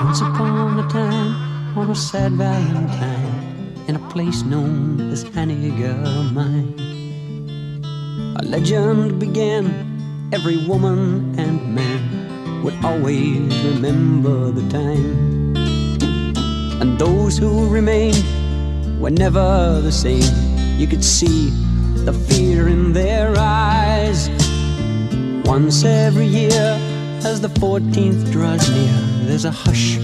Once upon a time, on a sad Valentine, in a place known as Mine, a legend began. Every woman and man would always remember the time, and those who remained were never the same. You could see the fear in their eyes. Once every year, as the 14th draws near, there's a hush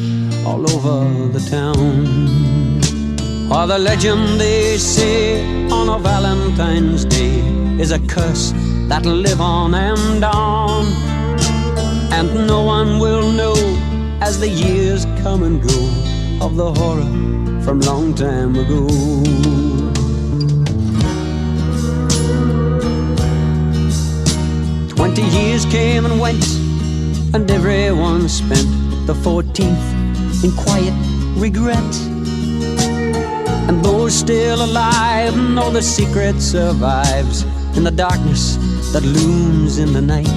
all over the town. Or the legend they say on a Valentine's Day is a curse that'll live on and on, and no one will know as the years come and go of the horror from long time ago. 20 years came and went, and everyone spent the 14th in quiet regret. And those still alive know the secret survives in the darkness that looms in the night.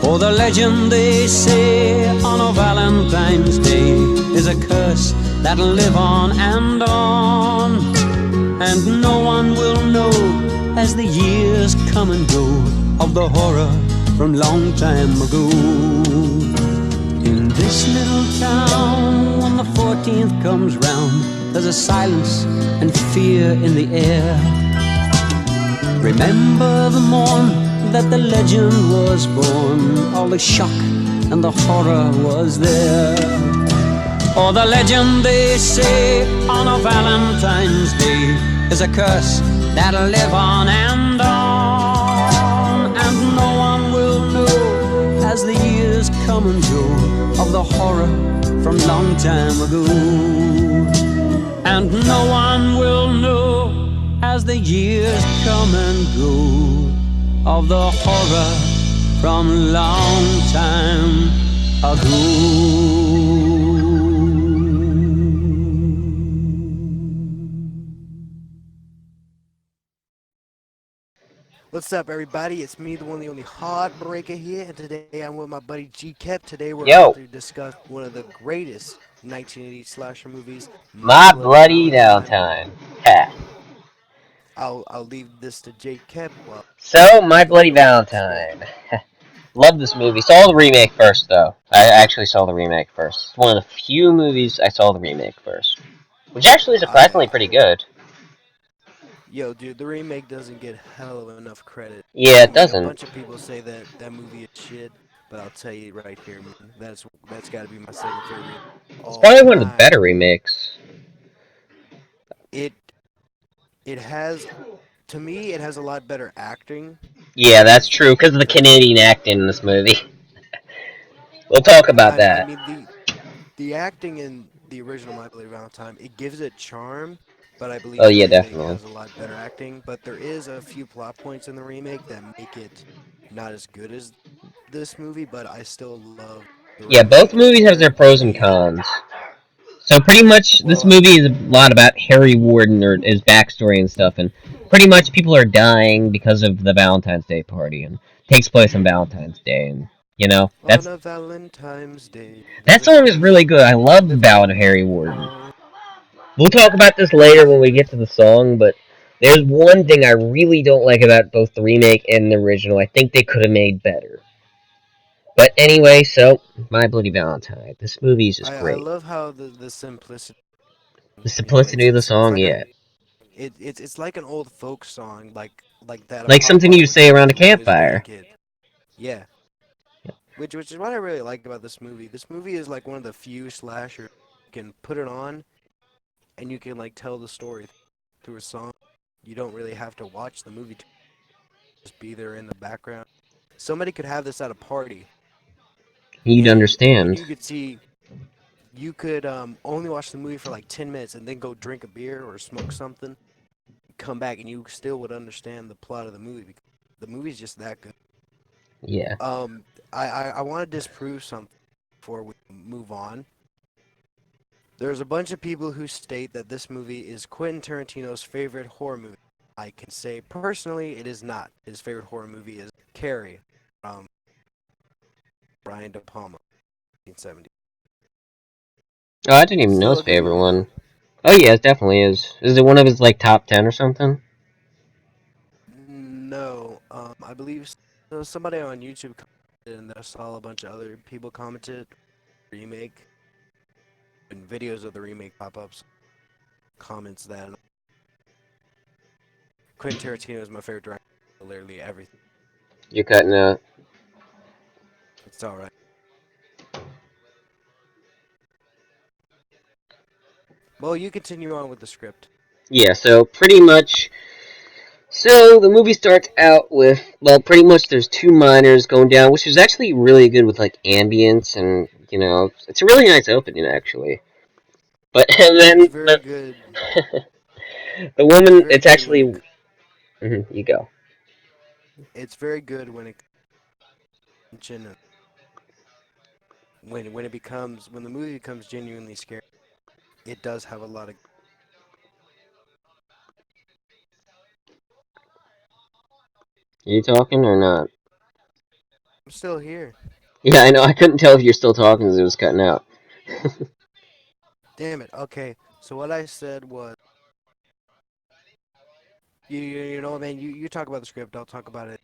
For the legend they say on a Valentine's Day is a curse that'll live on, and no one will know as the years come and go of the horror from long time ago. In this little town, when the 14th comes round, there's a silence and fear in the air. Remember the morn that the legend was born, all the shock and the horror was there. For the legend they say on a Valentine's Day is a curse that'll live on, and no one will know as the years come and go of the horror from long time ago. And no one will know as the years come and go of the horror from long time ago. What's up, everybody? It's me, the one, the only heartbreaker here, and today I'm with my buddy G Kep. Today we're Yo, about to discuss one of the greatest 1980s slasher movies, My My Bloody Bloody Valentine. Valentine. Ha. I'll leave this to J Kep while So, we My go Bloody through it. Let's go. Valentine. Love this movie. Saw the remake first, though. I actually saw the remake first. It's one of the few movies I saw the remake first, which actually is surprisingly I pretty good. Yo, dude, the remake doesn't get hell of enough credit. Yeah, I it mean, a doesn't. bunch of people say that that movie is shit, but I'll tell you right here, man, that's got to be my second favorite of It's all probably one of the time. better remakes. It it has, to me, it has a lot better acting Yeah, that's because true, because of the Canadian acting in this movie. We'll talk about I that. mean the acting in the original My Bloody Valentine, it gives it charm, but I Oh, believe the yeah, remake definitely. has a lot better acting. But there is a few plot points in the remake that make it not as good as this movie, but I still love the Yeah, both remake. It's movies have their pros and very cons. So pretty much, this well. movie is a lot about Harry Warden or his backstory and stuff, and pretty much people are dying because of the Valentine's Day party, and takes place on Valentine's Day, and On a Valentine's Day, there's that a song is curse really good. I that'll love the live Ballad of on Harry and Warden. on. We'll talk about this later when we get to the song, but there's one thing I really don't like about both the remake and the original. I think they could have made better. But anyway, so My Bloody Valentine. This movie is just I great. love how the simplicity. The You know, simplicity of the it's song, like yeah, it's like an old folk song, like that a like something papa you would say sing around a to his campfire. grandkid. Yeah, which is what I really like about this movie. This movie is like one of the few slashers you can put it on and you can like tell the story through a song. You don't really have to watch the movie to just be there in the background. Somebody could have this at a party, You'd and understand. you could see you could only watch the movie for like 10 minutes and then go drink a beer or smoke something, come back, and you still would understand the plot of the movie because the movie's just that good. Yeah. I want to disprove something before we move on. There's a bunch of people who state that this movie is Quentin Tarantino's favorite horror movie. I can say personally it is not. His favorite horror movie is Carrie from Brian De Palma, 1970. Oh, I didn't even know Still his a good favorite movie though. one. Oh yeah, it definitely is. Is it one of his like top 10 or something? No, I believe there was somebody on YouTube commented, and I saw a bunch of other people commented remake, and videos of the remake pop ups. Comments that Quentin Tarantino is my favorite director. Literally everything. You're cutting out. It's all right. Well, you continue on with the script. Yeah, so pretty much. So the movie starts out with, well, pretty much there's two miners going down, which is actually really good with like ambience and it's a really nice opening actually. But and It's then very good. the It's woman, very it's good when actually you go. it's very good when it when it becomes when the movie becomes genuinely scary. It does have a lot of. Are you talking or not? I'm still here. Yeah, I know. I couldn't tell if you're still talking because it was cutting out. Damn it. Okay. So what I said was, you know, man. You talk about the script. I'll talk about it.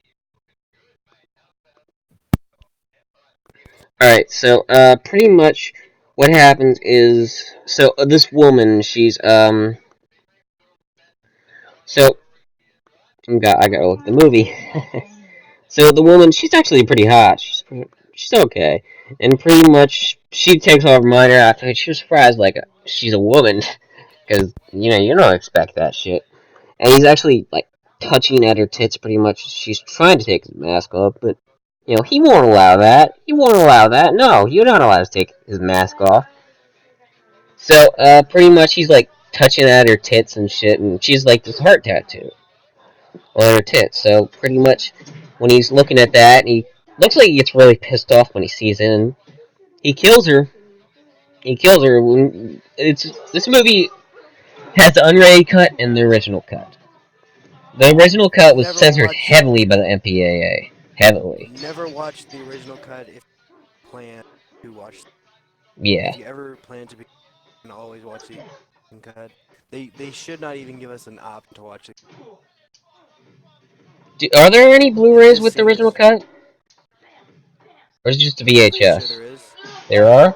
All right, so pretty much what happens is this woman, she's so I gotta look at the movie. So the woman, she's actually pretty hot. She's okay, and pretty much she takes off her minor outfit. She was surprised, like she's a woman, because you don't expect that shit. And he's actually like touching at her tits. Pretty much, she's trying to take his mask off, but he won't allow that. He won't allow that. No, you're not allowed to take his mask off. So pretty much he's like touching at her tits and shit, and she's like this heart tattoo on her tits. So pretty much when he's looking at that, he looks like he gets really pissed off when he sees it. And he kills her. He kills her. It's this movie has the unrated cut and the original cut. The original cut was Never censored watched. heavily by the MPAA. Heavily. Never watched the original cut. If you plan to watch, Yeah. if you ever plan to be, and always watch the cut, they should not even give us an option to watch it. Are there any And Blu-rays this with the original scene's. cut, or is it just a I'm pretty sure VHS? there is. There are.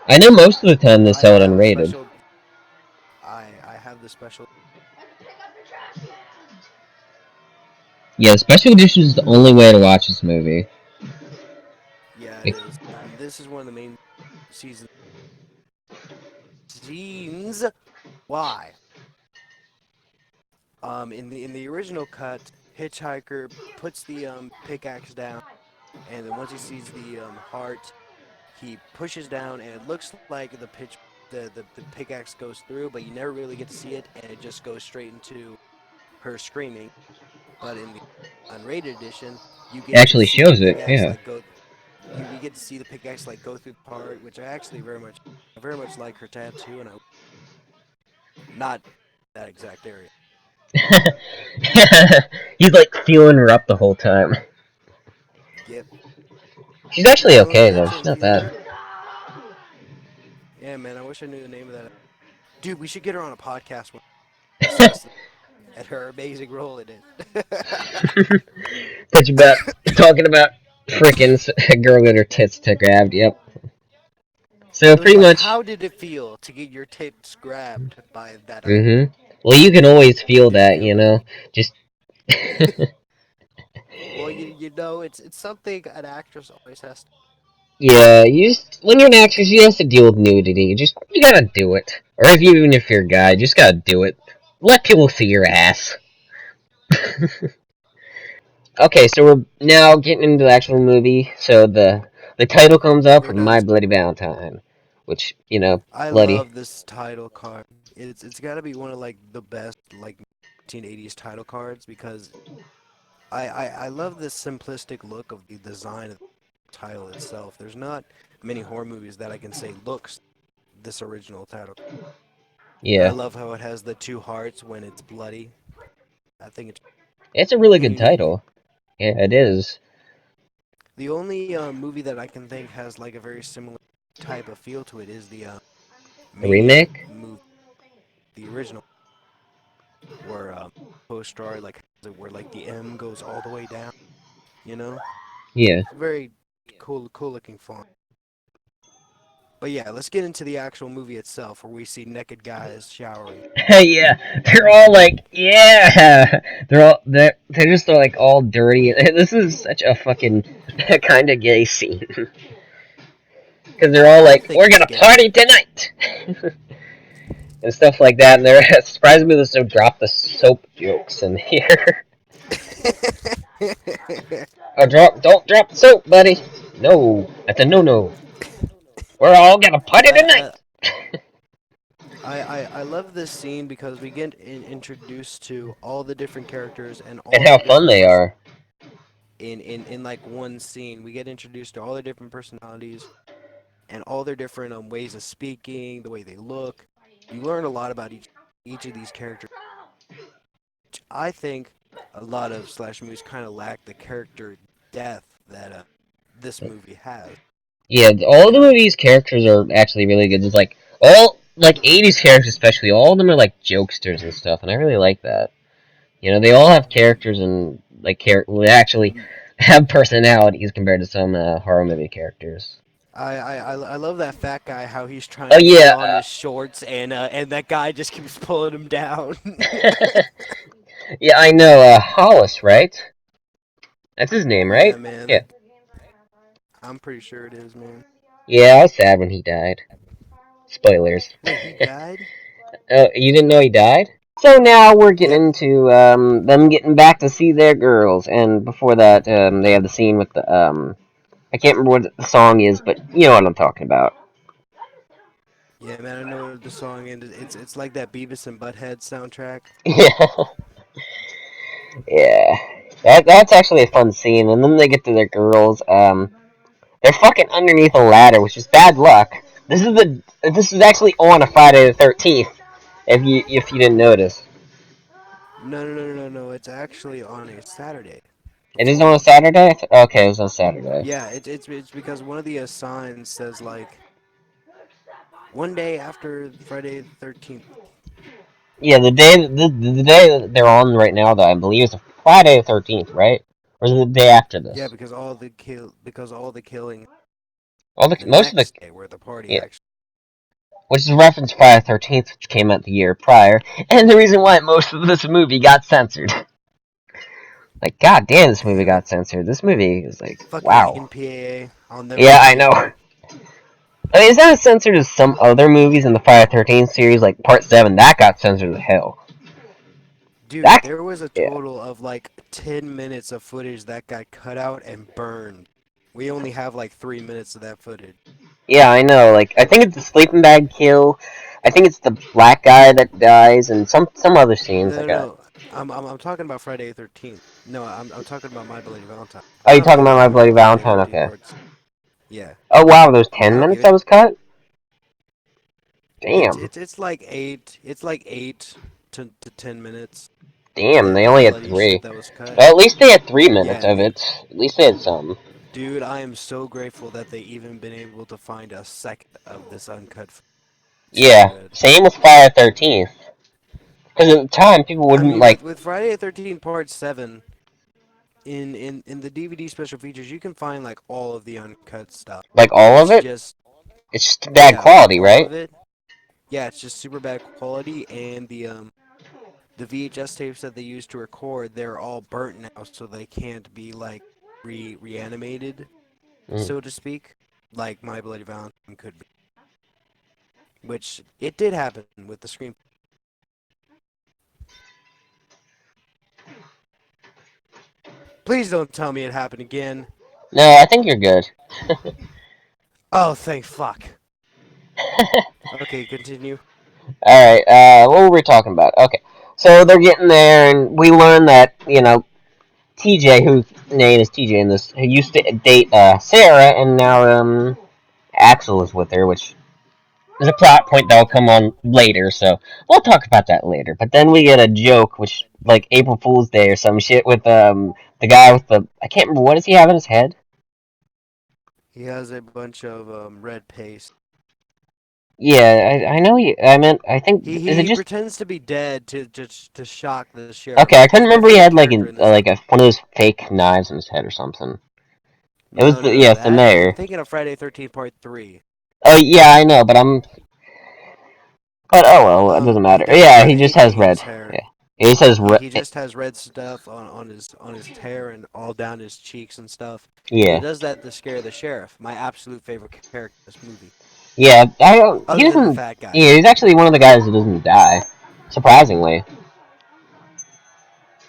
I know most of the time they I sell it have a unrated. special. I have the special. Yeah, the special edition is the only way to watch this movie. Yeah, it is. And this is one of the main seasons. Scenes. Why? In the original cut, Hitchhiker puts the pickaxe down, and then once he sees the heart, he pushes down, and it looks like the pickaxe goes through, but you never really get to see it, and it just goes straight into her screaming. But in the unrated edition, you It get to actually see the shows it, pickaxe yeah. like go. You get to see the pickaxe like go through the heart, which I very much like her tattoo, and I not that exact area. He's like feeling her up the whole time. Yep. She's actually You want to okay though. She's mention not teasing bad. her? Yeah, man. I wish I knew the name of that. Dude, we should get her on a podcast when we discuss it and her amazing role in it. But about talking about freaking a girl with her tits to grabbed. Yep. So It was pretty like, much. how did it feel to get your tits grabbed by that other? Well, you can always feel Did it that, feel good? Just. Well, you know, it's something an actress always has to. Yeah, when you're an actress, you have to deal with nudity. You gotta do it. Or even if you're a guy, you just gotta do it. Let people see your ass. Okay, so we're now getting into the actual movie. So the title comes up We're with done. My Bloody Valentine, which I bloody. love this title card. It's got to be one of like the best like 1980s title cards because I love this simplistic look of the design of the title itself. There's not many horror movies that I can say looks this original title. I Yeah, love how it has the two hearts when it's bloody. I think it's it's a really good unique. title. Yeah, it is. The only movie that I can think has like a very similar type of feel to it is the The Mania remake? movie, the original, where post-star like where like the M goes all the way down. You know, Yeah. it's very cool looking font. But yeah, let's get into the actual movie itself, where we see naked guys showering. Yeah, they're all like, yeah, they're just like all dirty. This is such a fucking kind of gay scene because they're all I don't like, think we're it's gonna gay. party tonight and stuff like that. And they're surprisingly they still drop the soap jokes in here. Oh, don't drop the soap, buddy. No, that's a no. We're all gonna party I, tonight. I I love this scene because we get introduced to all the different characters and And all how the fun different they are. in like one scene. We get introduced to all the different personalities and all their different ways of speaking, the way they look. You learn a lot about each of these characters. I think a lot of slash movies kind of lack the character depth that this movie has. Yeah, all You the know, movies' characters are actually really good. It's like all like '80s characters, especially. All of them are like jokesters and stuff, and I really like that. You know, they all have characters and like actually have personalities compared to some horror movie characters. I love that fat guy. How he's trying Oh to put yeah, on his shorts and that guy just keeps pulling him down. yeah, I know. Hollis, right? That's his name, Yeah, right? man. Yeah. I'm pretty sure it is, man. Yeah, I was sad when he died. Spoilers. Wait, he died? Oh, you didn't know he died? So now we're Yep. getting into them getting back to see their girls, and before that, they have the scene with the I can't remember what the song is, but you know what I'm talking about. Yeah, man. I know the song, and it's like that Beavis and Butthead soundtrack. Yeah, yeah. That's actually a fun scene, and then they get to their girls. They're fucking underneath a ladder, which is bad luck. This is actually on a Friday the 13th. If you didn't notice, No. It's actually on a Saturday. it Before is on a Saturday. Okay, it was on Saturday. Yeah, it's because one of the signs says like one day after Friday the 13th. Yeah, the day that they're on right now, though, I believe is a Friday the 13th, right? Or is it the day after Yeah, this? because all the killing All the the most of the next day where the party yeah, actually. which is a reference to Friday the 13th, which came out the year prior, and the reason why most of this movie got censored. Like, god damn, this movie Damn it. got censored. This movie is like, Fucking wow. NPAA. I'll never Yeah, I forgive know. you. I mean, it's not as censored as some other movies in the Friday the 13th series, like Part 7. That got censored as hell. Dude, That, there was a yeah. total of like 10 minutes of footage that got cut out and burned. We only have like 3 minutes of that footage. Yeah, I know. Like, I think it's the sleeping bag kill. I think it's the black guy that dies, and some other scenes. No, Like, no, no. I'm talking about Friday the 13th. No, I'm talking about My Bloody Valentine. oh, I'm you not talking even about My talking Bloody about Friday the Valentine? 13th Okay. parts. Yeah. Oh wow, there's I 10 don't minutes give that it. was cut. It's Damn, it's it's like eight. It's like 8 to 10 minutes. damn. They The only had bloody shit 3. that was cut. Well, at least they had 3 minutes Yeah, of it. At least they had some. dude, I am so grateful that they even been able to find a second of this uncut. So Yeah, good. same with Friday the 13th. Because at the time, people I wouldn't mean, like with Friday the 13th Part 7, in the DVD special features, you can find like all of the uncut stuff. all of It's it. just, It's just bad yeah, like quality, all right? of it. Yeah, it's just super bad quality, and the VHS tapes that they used to record, they're all burnt now, so they can't be like reanimated, Mm. so to speak, like My Bloody Valentine could be. Which it did happen with the screen. Please don't tell me it happened again. No, I think you're good. Oh, thank fuck. Okay, continue. All right. What were we talking about? Okay, so they're getting there, and we learn that TJ, whose name is TJ in this, who used to date Sarah, and now Axel is with her, which is a plot point that'll come on later. So we'll talk about that later. But then we get a joke, which like April Fool's Day or some shit with the guy with the I can't remember what does he have in his head. He has a bunch of red paste. Yeah, I know you. I meant, I think, is it He just? pretends to be dead to shock the sheriff. Okay, I couldn't He's my remember he favorite had like character a in this. one of those fake knives in his head or something. It was No, the no, no. yes, the That you're mayor. thinking of Friday 13th Part 3. Oh yeah, I know, but oh well, it doesn't He matter. does that Yeah, with he the just ink has in red. his hair. Yeah, he just has red. He just has red stuff on his hair and all down his cheeks and stuff. And he Yeah, does that to scare the sheriff. My absolute favorite character in this movie, yeah. I don't. He other than the doesn't. fat guy. Yeah, he's actually one of the guys that doesn't die. Surprisingly,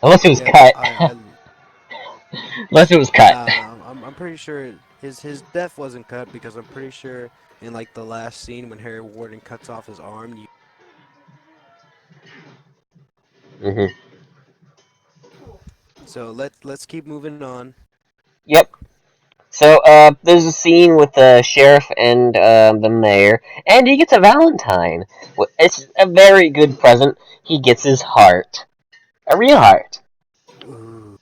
unless it was Yep, cut. I Unless it was cut. nah. I'm pretty sure his death wasn't cut because I'm pretty sure in like the last scene when Harry Warden cuts off his arm. hmm So let's keep moving on. Yep. So, there's a scene with the sheriff and the mayor, and he gets a Valentine. It's a very good present. He gets his heart, a real heart. Ooh,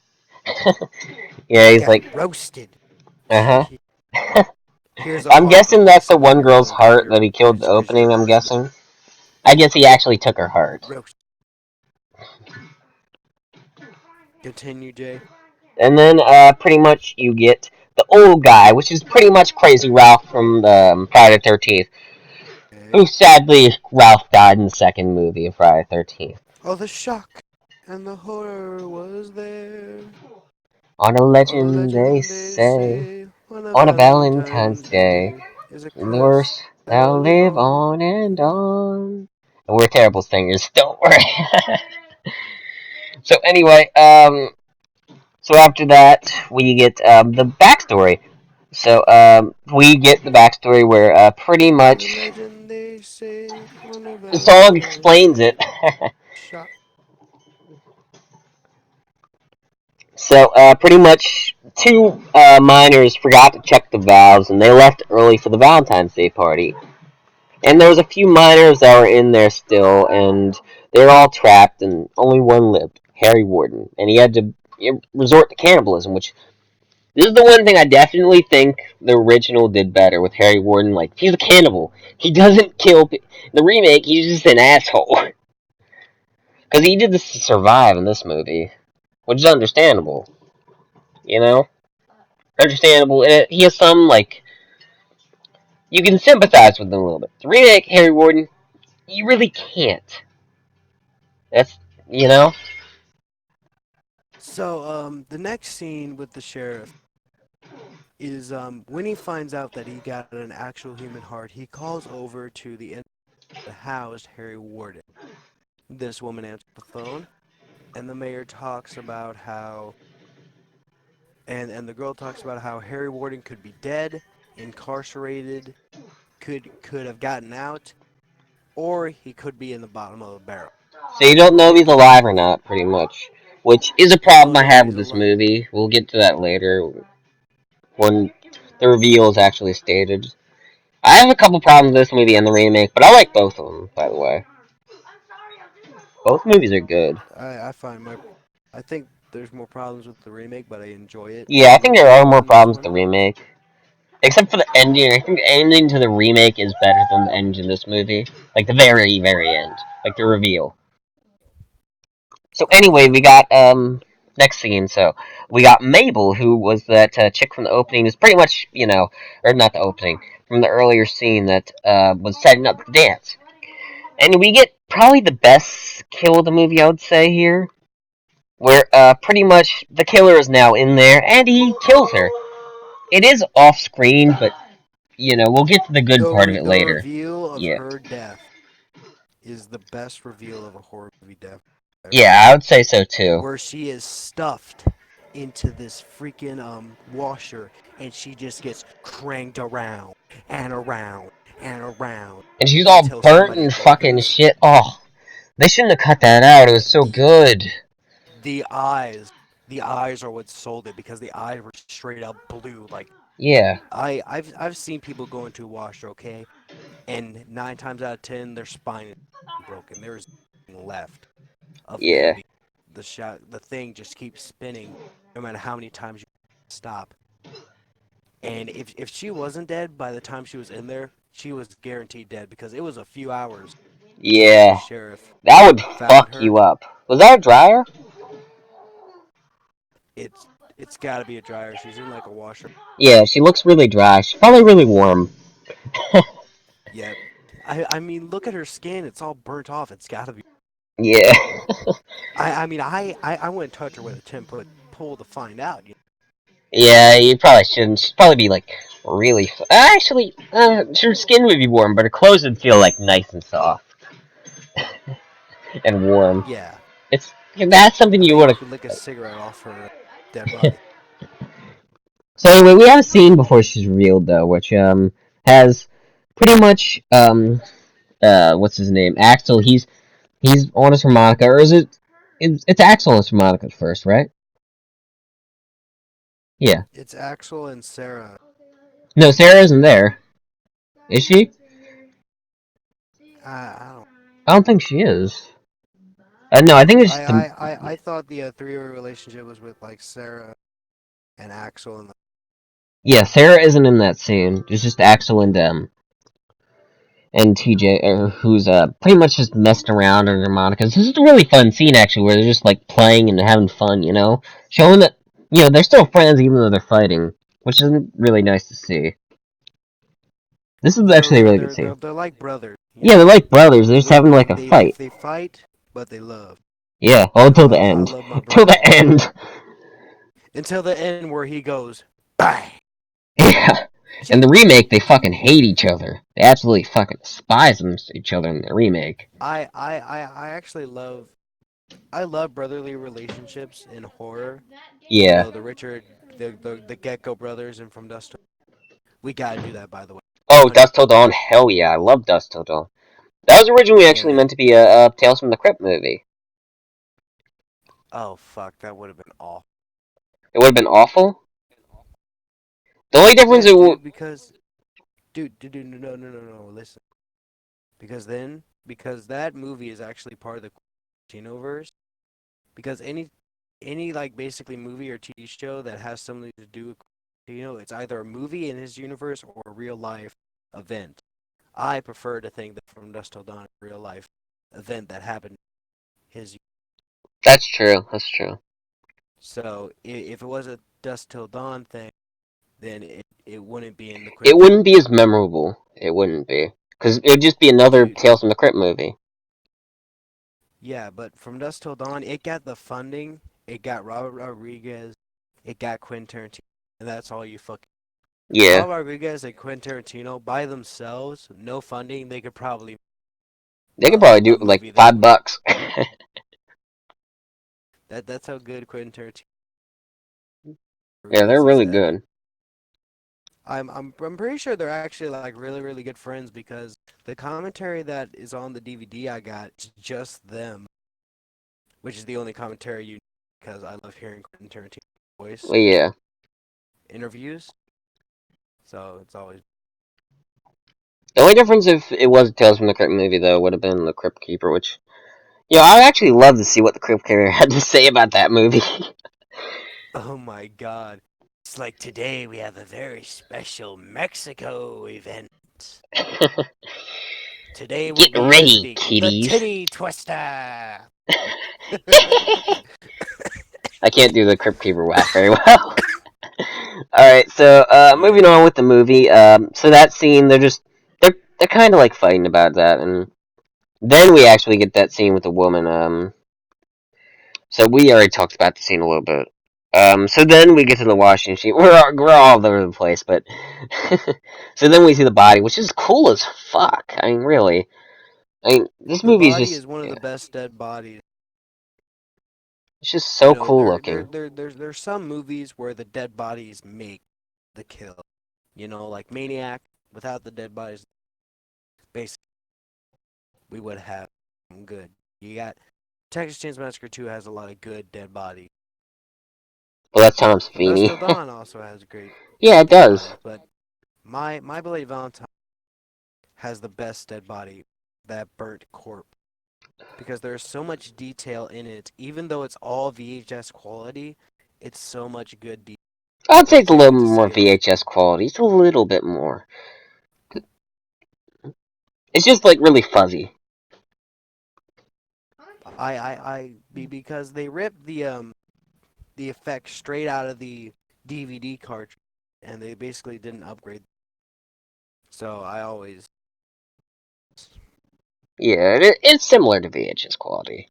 Yeah, he's got like, roasted. uh huh. Here's a I'm heart, guessing but that's this the time one you're girl's going to heart get that he killed the because you're opening. I'm hurt. guessing. I guess he actually took her heart. Roast. Continue, Jay. And then, pretty much you get the old guy, which is pretty much Crazy Ralph from Friday the 13th. Okay. Who sadly, Ralph died in the second movie of Friday the 13th. Oh, the shock and the horror was there. On a On a legend, they legend they say, say, on a on a Valentine's Valentine's Day, Day is a the curse worst that'll they'll live live on. on and on. And we're terrible singers, don't worry. So anyway, so after that, we get the backstory. So we get the backstory where pretty On a much legend they say, on a the song Valentine's explains it. Day, shock. So pretty much two miners forgot to check the valves, and they left early for the Valentine's Day party. And there was a few miners that were in there still, and they were all trapped, and only one lived, Harry Warden, and he had to resort to cannibalism. Which this is the one thing I definitely think the original did better with Harry Warden. Like he's a cannibal. He doesn't kill. The remake, he's just an asshole because he did this to survive in this movie, which is understandable. You know, understandable. And he has some like you can sympathize with him a little bit. The remake, Harry Warden, you really can't. That's you know. So, the next scene with the sheriff is when he finds out that he got an actual human heart, he calls over to the inn that housed Harry Warden. This woman answers the phone, and the mayor talks about how, and the girl talks about how Harry Warden could be dead, incarcerated, could have gotten out, or he could be in the bottom of a barrel. So you don't know if he's alive or not, pretty much. Which is a You problem don't I know if have he's with this alive. movie. We'll get to that later when the reveal is actually stated. I have a couple problems with this movie and the remake, but I like both of them, by the way. Both movies are good. I find my, I think there's more problems with the remake, but I enjoy it Yeah, I think there more are more than this problems with one. the remake. Except for the ending. I think the ending to the remake is better than the ending to this movie. Like the very, very end. Like the reveal. So anyway, Okay. we got next scene. So we got Mabel, who was that chick from the opening. Is pretty much or not the opening from the earlier scene that was setting up the dance. And we get probably the best kill of the movie, I would say here, where pretty much the killer is now in there and he kills her. It is off screen, but we'll get to the good part of it The later. reveal of Yeah, her death is the best reveal of a horror movie death I've ever yeah, seen. I would say so too. Where she is stuffed into this freaking washer and she just gets cranked around and around and around And she's all until burnt somebody and fucking opens shit. Oh, they shouldn't have cut that out. It was so the good. the eyes. The eyes are what sold it because the eyes were straight up blue. Like Yeah, I've seen people go into a washer, okay, and 9 times out of 10 their spine is broken. There is nothing left of them. yeah, The thing just keeps spinning, no matter how many times you stop. And if she wasn't dead by the time she was in there, she was guaranteed dead because it was a few hours before the Yeah, sheriff that would found fuck her. you up. Was that a dryer? It's it's got to be a dryer. She's in like a washer. Yeah, she looks really dry. She's probably really warm. Yep. I mean, look at her skin. It's all burnt off. It's got to be. Yeah. I mean, I wouldn't touch her with a 10-foot pole to find out. You Yeah, you probably shouldn't. She'd probably be like really. Actually, her skin would be warm, but her clothes would feel like nice and soft and warm. Yeah. It's that's something I you bet you would have. could lick a cigarette off her dead body. So anyway, we have a scene before she's revealed though, which has pretty much what's his name? Axel. He's on his harmonica, or is it? It's Axel on his harmonica first, right? Yeah. It's Axel and Sarah. No, Sarah isn't there. Is she? I don't. I don't think she is. No, I think it's I just I the. I, I thought the three-way relationship was with like Sarah and Axel and Yeah, Sarah isn't in that scene. It's just Axel and TJ, who's pretty much just messing around on harmonicas. This is a really fun scene actually, where they're just like playing and having fun, showing that they're still friends even though they're fighting, which is really nice to see. This is actually a really good scene. they're like brothers. You Yeah, they're know, like brothers. They're just having like a fight. they fight, but they love. Yeah, all You know, until the I end. love my Till brother the end. until the end where he goes, bang. Yeah. In the remake, they fucking hate each other. They absolutely fucking despise each other in the remake. I actually I love brotherly relationships in horror. You Yeah. know, the Gecko brothers and From Dusk Till we gotta do that, by the way. Oh, 100. Dust Till Dawn. Hell yeah, I love Dust Till Dawn. That was originally Yeah, actually man. meant to be a Tales from the Crypt movie. Oh fuck, that would have been awful. It would have been awful. The only difference Yes, it dude, because dude, no, listen. Because that movie is actually part of the Tarantino-verse. Because any like basically movie or TV show that has something to do with Tarantino, it's either a movie in his universe or a real life event. I prefer to think that From Dusk Till Dawn is a real life event that happened in his. That's true. That's true. So if it was a Dusk Till Dawn thing, then it wouldn't be in the It Crypt. wouldn't be as memorable. It wouldn't be. Because it would just be another Dude, Tales from the Crypt movie. yeah, but From Dusk Till Dawn, it got the funding, it got Robert Rodriguez, it got Quentin Tarantino, and that's all you fucking. Yeah. Robert Rodriguez and Quentin Tarantino by themselves, no funding, they could probably They could probably do a it like movie that would $5. that's how good Quentin Tarantino Yeah, they're is. Is really that good. I'm pretty sure they're actually like really good friends because the commentary that is on the DVD I got is just them, which is the only commentary you because I love hearing Quentin Tarantino's voice Well, yeah. interviews. So it's always The only difference if it was a Tales from the Crypt movie, though, would have been the Crypt Keeper, which... I'd actually love to see what the Crypt Keeper had to say about that movie. oh my god. It's like today we have a very special Mexico event. Today we'll Get be ready, visiting the kiddies. Titty Twister. I can't do the Crypt Keeper whack very well. Alright, so, moving Yeah. on with the movie, so that scene, they're kind of like fighting about that, and then we actually get that scene with the woman, so we already talked about the scene a little bit. So then we get to the washing machine. We're all over the place, but so then we see the body, which is cool as fuck. I mean, really. I mean, this The movie is body just is one of the best dead bodies. it's just You so know, cool looking. there's some movies where the dead bodies make the kill. You know, like Maniac, without the dead bodies, basically we would have some good. You got Texas Chainsaw Massacre 2 has a lot of good dead bodies. Well, that's Tom From Dusk Savini. Till Dawn also has great Yeah, it dead does. bodies, but My Bloody Valentine has the best dead body, that burnt corpse, because there's so much detail in it. Even though it's all VHS quality, it's so much good detail. I'd say Like it's a you little get to more see like VHS quality. It's a little bit more. It's just like really fuzzy. Because they ripped the effects straight out of the DVD cartridge, and they basically didn't upgrade. So I always. Yeah, it's similar to VHS quality.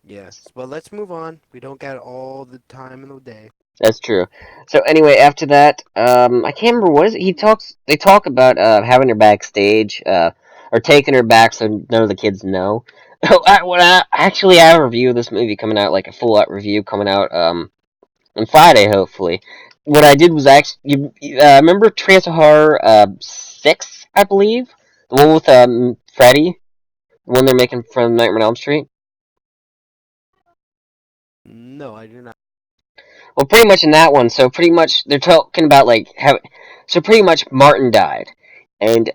Yes, but let's move on. We don't got all the time in the day. That's true. So anyway, after that, I can't remember what is it. They talk about having her backstage, or taking her back so none of the kids know. Actually, I have a review of this movie coming out, like a full out review coming out on Friday, hopefully. What I did was actually, remember Trance of Horror 6, I believe, the one with Freddy, the one they're making from Nightmare on Elm Street. No, I do not. Well, pretty much in that one, so pretty much they're talking about like how, so pretty much Martin died, and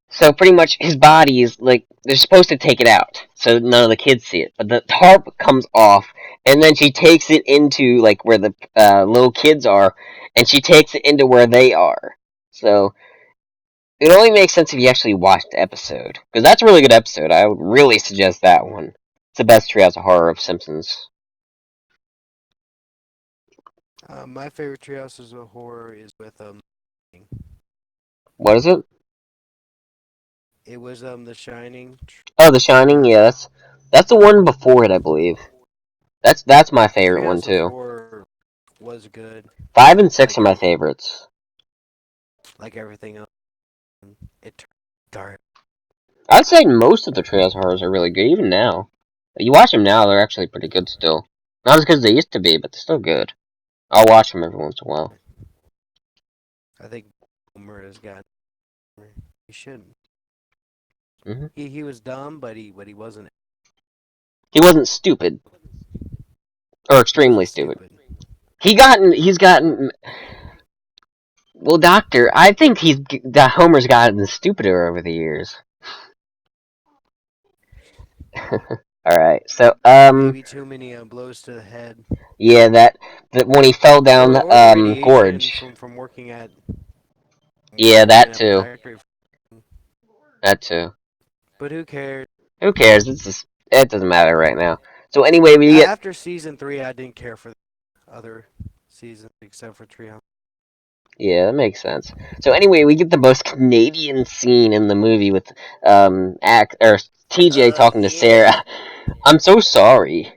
so pretty much his body is like they're supposed to take it out so none of the kids see it, but the tarp comes off, and then she takes it into like where the little kids are, and she takes it into where they are. So it only makes sense if you actually watch the episode, because that's a really good episode. I would really suggest that one. It's the best Treehouse of Horror of Simpsons. My favorite Treehouses of Horror is with What is it? It was The Shining. Oh, The Shining. Yeah, that's the one before it, I believe. That's my favorite one Treehouse of too. Horror was good. 5 and 6 Like are my favorites. like everything else, it turned dark. I'd say most of the Trails horrors are really good, even now. You watch them now, they're actually pretty good still. Not as good as they used to be, but they're still good. I'll watch them every once in a while. I think Homer has got. He shouldn't. Hmm He was dumb, but he wasn't. He wasn't stupid. Or He extremely wasn't stupid. stupid. He's gotten... Well, Doctor, I think that Homer's gotten stupider over the years. Alright, so, Maybe too many blows to the head, yeah, that when he fell down or the radiation gorge. from Yeah, working that in a too. factory. That too. But who cares? Who cares? It doesn't matter right now. So anyway, we get After season 3, I didn't care for the other seasons except for Treehouse. yeah, that makes sense. So anyway, we get the most Canadian scene in the movie with TJ talking to Yeah. Sarah. I'm so sorry.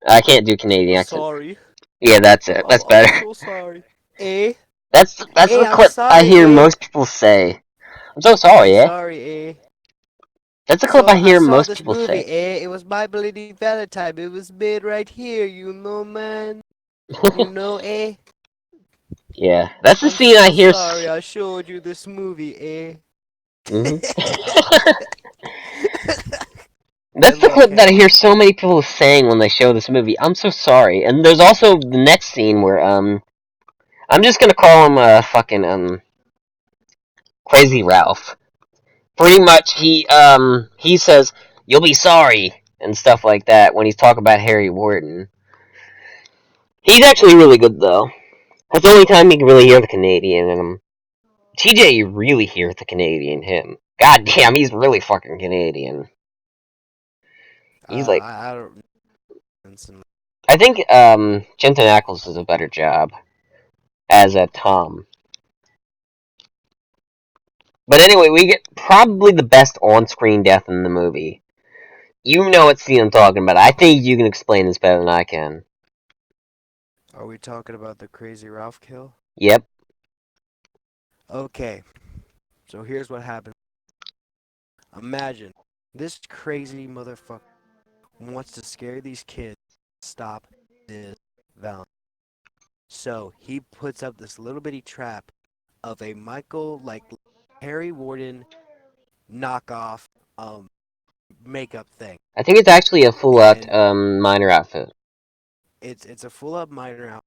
I can't do Canadian accent. Sorry. Yeah, that's it. That's I'm better. so sorry. Eh? That's the I'm clip I sorry, hear eh? most people say. I'm so I'm sorry, eh? sorry, eh? That's the clip So I I hear saw most this people movie, say. eh? It was My Bloody Valentine. It was made right here, you know, man. You know, eh? Yeah, that's the I'm scene I so hear. sorry I showed you this movie, eh? Mhm. I That's the love clip that I hear Canada. so many people saying when they show this movie. I'm so sorry. And there's also the next scene where I'm just gonna call him fucking Crazy Ralph. Pretty much he says you'll be sorry and stuff like that when he's talking about Harry Warden. He's actually really good though. That's the only time you can really hear the Canadian in him. TJ, you really hear the Canadian in him. God damn, he's really fucking Canadian. He's like, I don't. Listen, I think Jensen Ackles does a better job as a Tom. But anyway, we get probably the best on-screen death in the movie. You know what scene I'm talking about. I think you can explain this better than I can. are we talking about the Crazy Ralph kill? Yep. Okay, so here's what happened. Imagine this crazy motherfucker wants to scare these kids. Stop this Valentine. So he puts up this little bitty trap of a like Harry Warden knockoff makeup thing, I think it's actually a full-out and minor outfit. it's a full up minor out,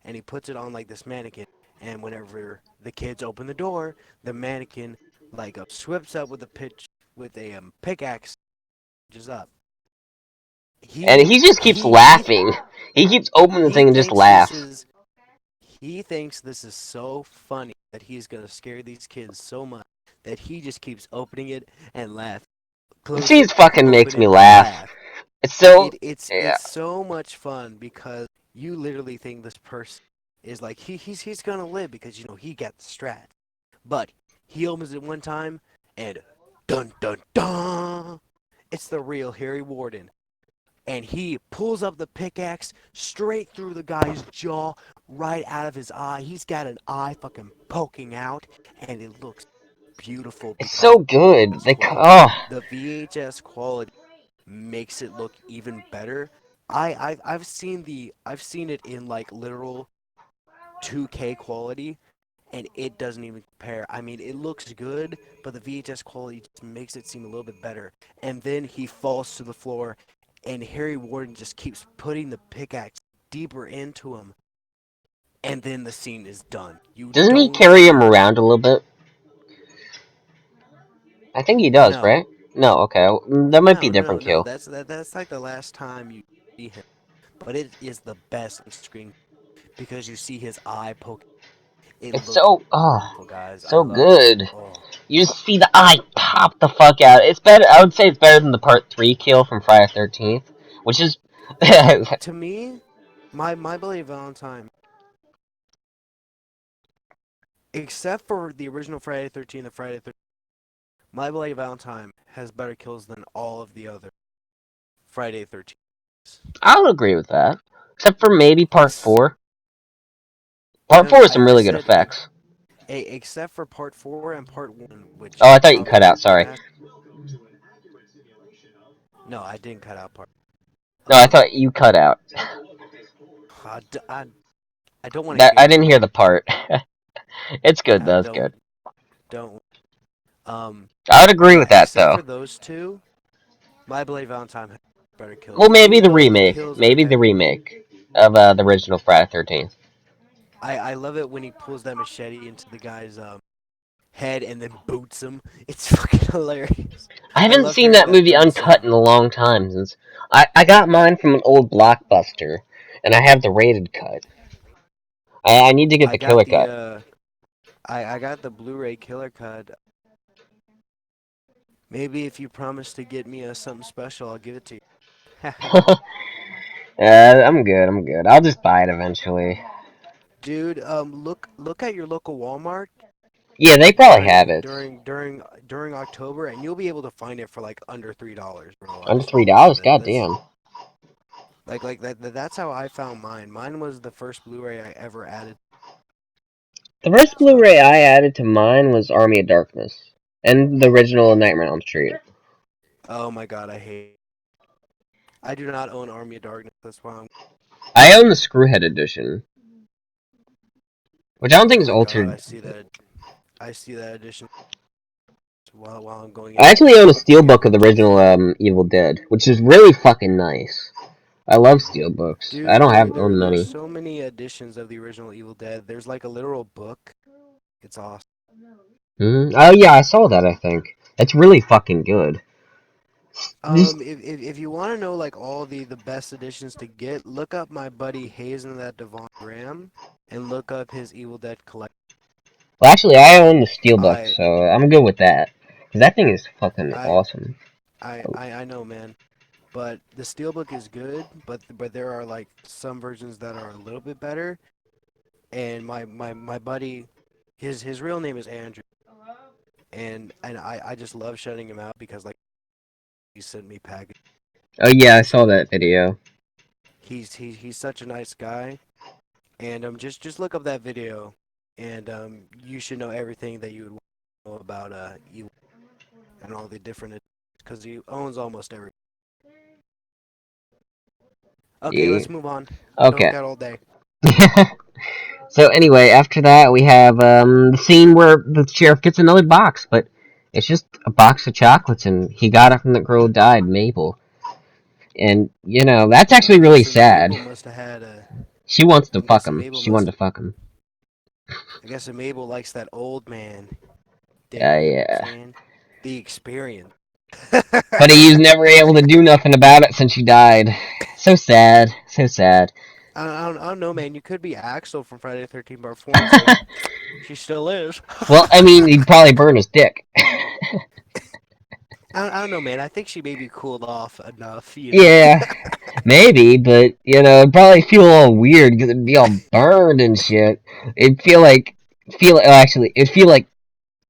and he puts it on like this mannequin. And whenever the kids open the door, the mannequin like swips up with a pickaxe, just up. And He he just keeps he he laughing. He keeps opening the he thing and just thinks this laughs. is He thinks this is so funny that he's gonna scare these kids so much that he just keeps opening it and laugh. Close She it, fucking makes open me it, laugh. laugh. It's so yeah. It's so much fun because you literally think this person is like he's gonna live because you know he got the strat. But he opens it one time and dun dun dun, it's the real Harry Warden. And he pulls up the pickaxe straight through the guy's jaw, right out of his eye. He's got an eye fucking poking out, and it looks beautiful It's because so good. of quality. Oh, The VHS quality makes it look even better. I've seen it in like literal 2K quality, and it doesn't even compare. I mean, it looks good, but the VHS quality just makes it seem a little bit better. And then he falls to the floor, and Harry Warden just keeps putting the pickaxe deeper into him, and then the scene is done. You doesn't he don't carry him see around a little bit? I think he does, no, right? No, okay. That might be a different no. kill. That's like the last time you see him, but it is the best on screen because you see his eye poke. It It's looks so beautiful, guys. I so love it. good. Oh. You just see the eye pop the fuck out. It's better. I would say it's better than the Part 3 kill from Friday 13th, which is. To me, My Bloody Valentine, except for the original Friday 13th and Friday 13th, My Bloody Valentine has better kills than all of the other Friday 13th. I would agree with that. Except for maybe Part Ex- 4. Part no, no, 4 has some I really good said effects. except for Part 4 and Part 1, which Oh, I thought you cut probably out. Sorry. no, I didn't cut out part. No, I Um, thought you cut out. I, d- I don't want to That hear I it. didn't hear the part. It's good I though. It's good. don't. Um, I would but agree yeah, with that except for though. those two, My Bloody Valentine has better Well, kills, maybe even the though the remake. kills are Maybe the heavy. remake of the original Friday 13th. I love it when he pulls that machete into the guy's head and then boots him. It's fucking hilarious. I I haven't love seen hearing that that movie boot uncut sound. in a long time since I got mine from an old Blockbuster, and I have the rated cut. I need to get I the got killer the cut. I got the Blu-ray killer cut. Maybe if you promise to get me something special, I'll give it to you. I'm good. I'm good. I'll just buy it eventually. Dude, look at your local Walmart Yeah, they probably have it. during October, and you'll be able to find it for like under $3, bro. I Under swear to God, $3. that's Goddamn. like that's how I found mine. Mine was the first Blu-ray I ever added. The first So, Blu-ray I added to mine was Army of Darkness and the original Nightmare on Elm Street. oh my God, I hate. I do not own Army of Darkness. That's why I'm. I own the Screwhead edition, which I don't Oh think is my God, altered. I see that. I see that edition while I'm going I in actually own a looking at steelbook of the rookies. original Evil Dead, which is really fucking nice. I love steelbooks. I Dude, don't have own there's many. so many editions of the original Evil Dead. There's like a literal book. It's awesome. Oh yeah, I saw that. I think it's really fucking good. Just If you want to know like all the best editions to get, look up my buddy Hayes and that Devon Graham, and look up his Evil Dead collection. well, actually, I own the steelbook, I so I'm good with that. Cause that thing is fucking I awesome. I know, man. But the Steelbook is good, but there are like some versions that are a little bit better. And my buddy, his real name is Andrew, and I just love shutting him out because like he sent me packages Oh yeah, I and saw stuff. that video. He's such a nice guy, and just look up that video, and you should know everything that you would want to know about Evil and all the different because he owns almost every. Okay, Yeah. let's move on. Don't Okay. got all day. So anyway, after that we have the scene where the sheriff gets another box, but it's just a box of chocolates, and he got it from the girl who died, Mabel. And that's actually I really guess sad. Mabel must have had a. She wants to I fuck guess him. Mabel She wanted must. to fuck him. I guess Mabel likes that old man dick. You know what I'm Yeah. saying? The experience. But he's never able to do nothing about it since she died. So sad. So sad. I don't know, man. You could be Axel from Friday the 13th Part 4 and say, she still is. Well, I mean, he'd probably burn his dick. I don't know, man. I think she maybe cooled off enough, you know? Yeah, maybe, but it'd probably feel all weird because it'd be all burned and shit. It'd it'd feel like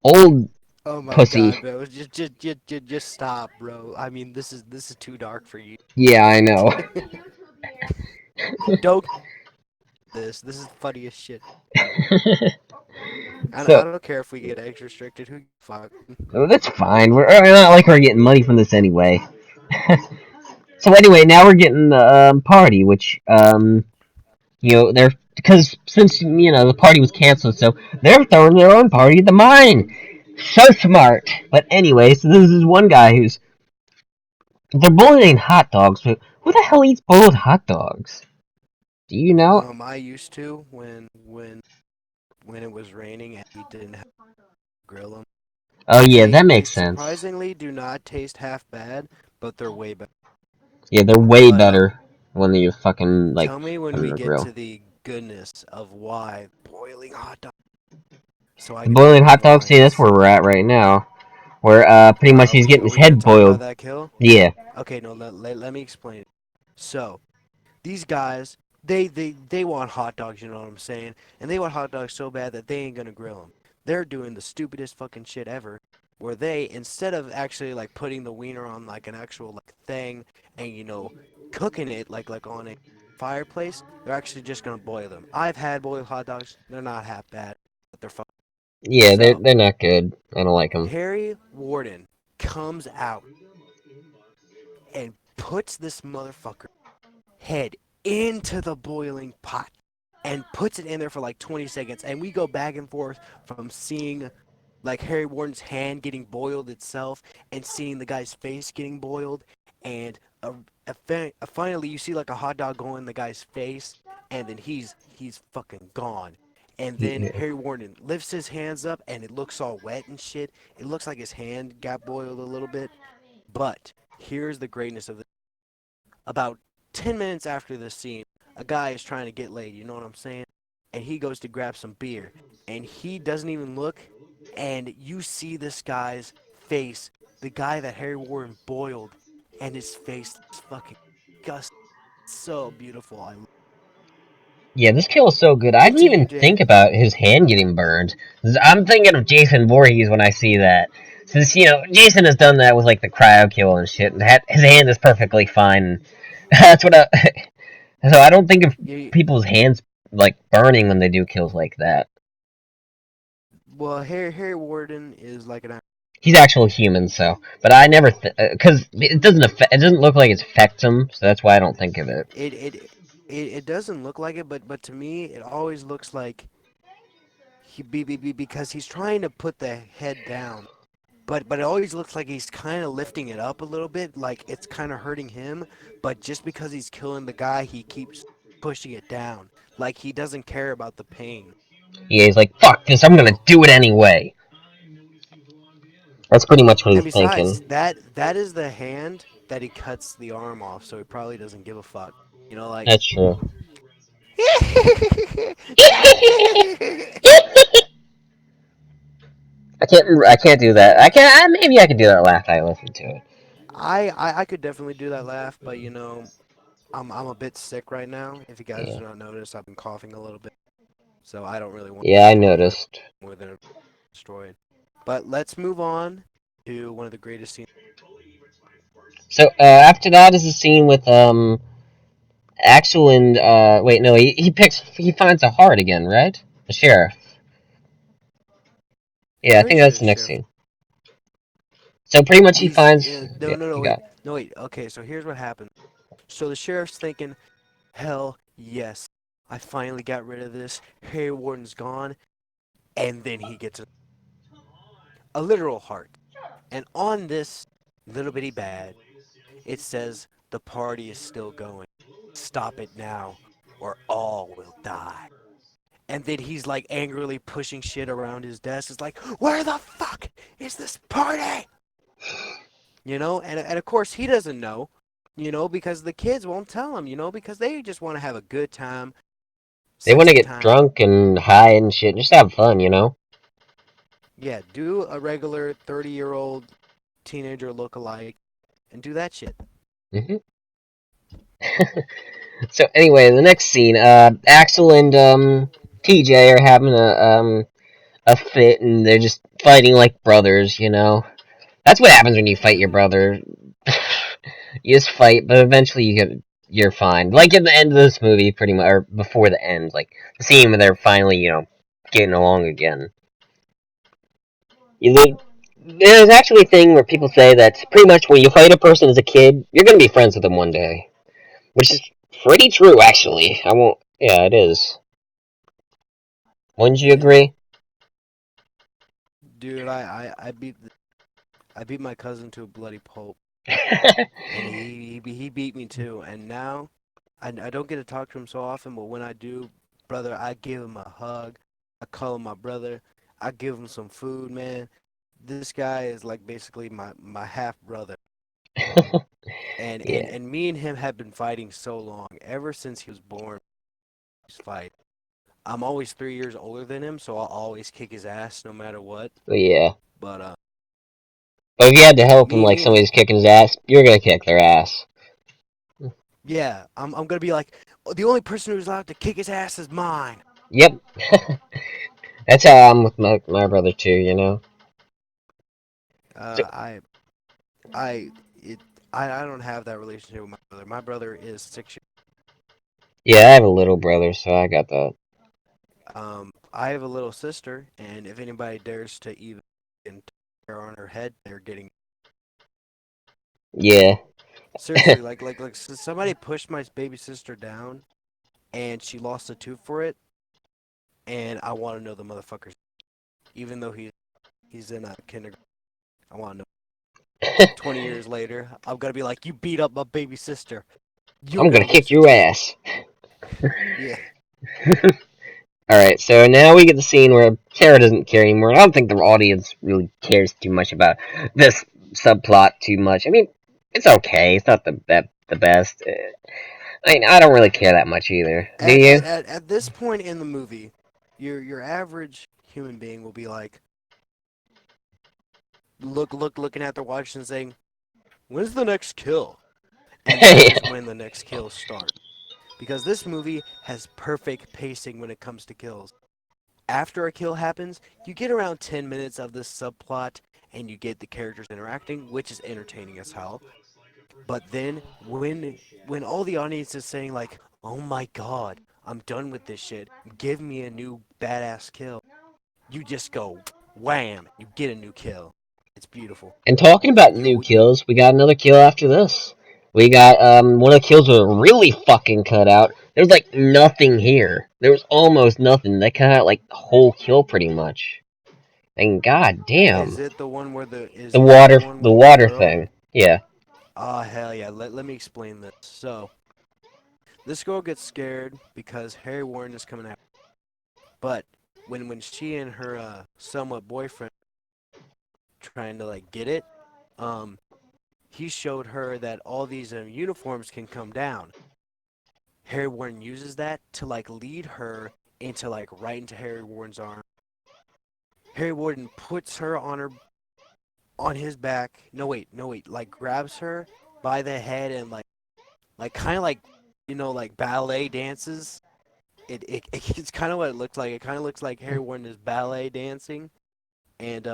old Oh my pussy. god, bro. Just stop, bro. I mean, this is too dark for you. Yeah, I know. Don't this is the funniest shit. So I don't care if we get age restricted. Who fuck? that's fine. We're not like we're getting money from this anyway. So anyway, now we're getting the party, which they're because since the party was canceled, so they're throwing their own party at the mine. So smart. But anyway, so this is one guy who's they're boiling hot dogs. But who the hell eats boiled hot dogs? Do you know? I used to when it was raining and we didn't have to grill them. Oh yeah, They that they makes sense. surprisingly do not taste half bad, but they're way better. Yeah, they're way But better when you fucking like tell me when put them in we the get grill. to the goodness of why boiling hot dog, so I The can tell boiling you hot the dogs. See, that's lines. where we're at right now. Where pretty much Are he's we getting are his we gonna head talk about boiled. that kill? Yeah, Okay, no, let me explain it. So these guys, they want hot dogs, you know what I'm saying? And they want hot dogs so bad that they ain't gonna grill them. They're doing the stupidest fucking shit ever, where they instead of actually like putting the wiener on like an actual like thing and cooking it like on a fireplace, they're actually just gonna boil them. I've had boiled hot dogs; they're not half bad, but they're fun. yeah, they're So they're not good. I don't like them. Harry Warden comes out and puts this motherfucker head into the boiling pot and puts it in there for like 20 seconds. And we go back and forth from seeing like Harry Warden's hand getting boiled itself and seeing the guy's face getting boiled. And finally, you see like a hot dog go in the guy's face, and then he's fucking gone. And then Yeah, Harry Warden lifts his hands up, and it looks all wet and shit. It looks like his hand got boiled a little bit. But here's the greatness of this. About 10 minutes after this scene, a guy is trying to get laid, you know what I'm saying? And he goes to grab some beer, and he doesn't even look, and you see this guy's face, the guy that Harry Warren boiled, and his face is fucking disgusting. So beautiful. yeah, this kill is so good. I didn't Continue, even Jay. think about his hand getting burned. I'm thinking of Jason Voorhees when I see that. Since Jason has done that with like the cryo kill and shit, and his hand is perfectly fine. That's what I. So I don't think of You, people's hands like burning when they do kills like that. well, Harry Warden is like an He's actual human, so. But I never, because it doesn't look like it affects him, so that's why I don't think of it. it doesn't look like it, but to me it always looks like because he's trying to put the head down. But it always looks like he's kind of lifting it up a little bit, like it's kind of hurting him. But just because he's killing the guy, he keeps pushing it down, like he doesn't care about the pain. Yeah, he's like, fuck this, I'm gonna do it anyway. That's pretty much what And he's besides, thinking. that is the hand that he cuts the arm off, so he probably doesn't give a fuck. Like. That's true. I can't do that. Maybe I can do that laugh. I listen to it. I could definitely do that laugh, but I'm a bit sick right now. If you guys Yeah. do not notice, I've been coughing a little bit, so I don't really want Yeah, I to do that noticed. more than destroyed. But let's move on to one of the greatest scenes. So after that is a scene with Axel and wait, no, he finds a heart again, right? The sheriff. I'm Yeah, I pretty think sure that's it's the the next sheriff. scene. So pretty much he He's finds. no Yeah, no no you wait got. no wait okay. So here's what happened. So the sheriff's thinking, hell yes, I finally got rid of this. Harry Warden's gone, and then he gets a literal heart, and on this little bitty badge, it says the party is still going. Stop it now, or all will die. And then he's like angrily pushing shit around his desk. It's like, where the fuck is this party? And of course he doesn't know because the kids won't tell them, because they just want to have a good time, They want to sexy get time. drunk and high and shit, just have fun, you know? Yeah, do a regular 30-year-old teenager look-alike and do that shit. Hmm. So anyway, the next scene, Axel and TJ are having a fit, and they're just fighting like brothers, you know? That's what happens when you fight your brother. You just fight, but eventually you're fine. Like at the end of this movie, pretty much, or before the end, like the scene where they're finally, getting along again. You, there's actually a thing where people say that pretty much when you fight a person as a kid, you're gonna be friends with them one day, which is pretty true, actually. I won't. Yeah, it is. Wouldn't you Yeah, agree? dude, I beat my cousin to a bloody pulp, and he beat me too. And now, I don't get to talk to him so often, but when I do, brother, I give him a hug. I call him my brother. I give him some food, man. This guy is like basically my half brother. And, and Yeah. and me and him have been fighting so long, ever since he was born. He's fight. I'm always 3 years older than him, so I'll always kick his ass no matter what. But yeah. But But if you had to help him me like me and somebody's kicking his ass, you're gonna kick their ass. yeah, I'm gonna be like, "Oh, the only person who's allowed to kick his ass is mine." Yep. That's how I'm with my brother too, you know? So, Uh, I I it I don't have that relationship with my brother. My brother is 6 years. yeah, I have a little brother, so I got that. I have a little sister, and if anybody dares to even her on her head, they're getting Yeah. seriously like somebody pushed my baby sister down, and she lost a tooth for it, and I want to know the motherfuckers, even though he's in a kindergarten. I want to know. 20 years later, I'm gonna be like, you beat up my baby sister. You I'm gonna gotta kick lose a your tooth. ass. Yeah. Alright, so now we get the scene where Sarah doesn't care anymore. I don't think the audience really cares too much about this subplot too much. I mean, it's okay. It's not the best. I mean, I don't really care that much either. Do At you? at, at, at this point in the movie, your average human being will be like, looking at their watch and saying, "When's the next kill?" And that is when the next kills start. Because this movie has perfect pacing when it comes to kills. After a kill happens, you get around 10 minutes of this subplot and you get the characters interacting, which is entertaining as hell. But then when all the audience is saying like, "Oh my god, I'm done with this shit. Give me a new badass kill." You just go wham, you get a new kill. It's beautiful. And talking about new You kills, we got another kill after this. We got one of the kills was really fucking cut out. There was like nothing here. There was almost nothing. They cut out like the whole kill pretty much. And god damn. is it the one The with the water girl? thing. Yeah. Ah, hell yeah. Let me explain this. So, this girl gets scared because Harry Warden is coming out. But when she and her somewhat boyfriend trying to like get it, um, he showed her that all these uniforms can come down. Harry Warden uses that to like lead her into like right into Harry Warden's arm. Harry Warden puts her on his back. No wait, no wait. Like grabs her by the head and like kind of like like ballet dances. It's kind of what it looks like. It kind of looks like Harry Warden is ballet dancing, and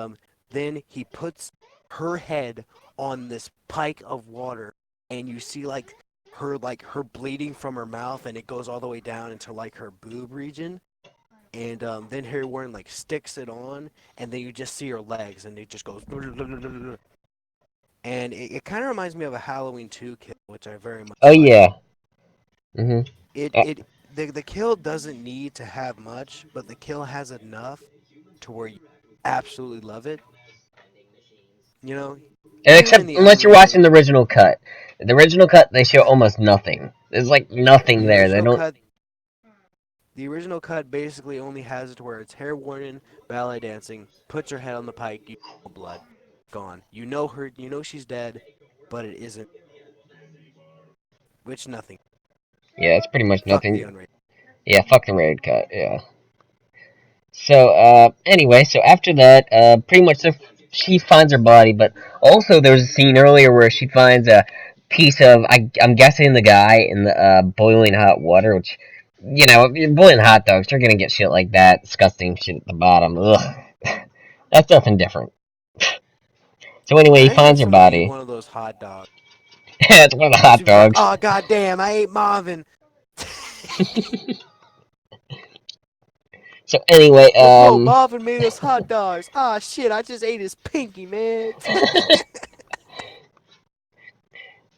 then he puts her head on this pike of water, and you see like her bleeding from her mouth, and it goes all the way down into like her boob region. And then Harry Warren like sticks it on, and then you just see her legs, and it just goes. And it kind of reminds me of a Halloween 2 kill, which I very Oh much like. yeah. Mhm. It Uh, it the kill doesn't need to have much, but the kill has enough to where you absolutely love it. You know, even in Except the unless you're animated, watching the original cut. The original cut they show almost nothing. There's like nothing the there. They original don't. cut, the original cut basically only has it to where it's hair Warden ballet dancing, puts her head on the pike, you know blood, gone. You know her, you know she's dead, but it isn't. Which nothing. Yeah, it's pretty much Fuck the nothing. unrated. Yeah, fuck the raid cut. Yeah. So, anyway, so after that, pretty much she finds her body, but also there was a scene earlier where she finds a piece of, I'm guessing the guy in the, boiling hot water, which, you know, if you're boiling hot dogs, you're gonna get shit like that, disgusting shit at the bottom. Ugh. That's nothing different. So anyway, he Imagine finds her someone ate body. one of those hot dogs. It's one of the hot She'd be like, dogs. "Oh goddamn, I ate Marvin." So anyway, But bro, Marvin made us hot dogs. Ah shit, I just ate his pinky, man.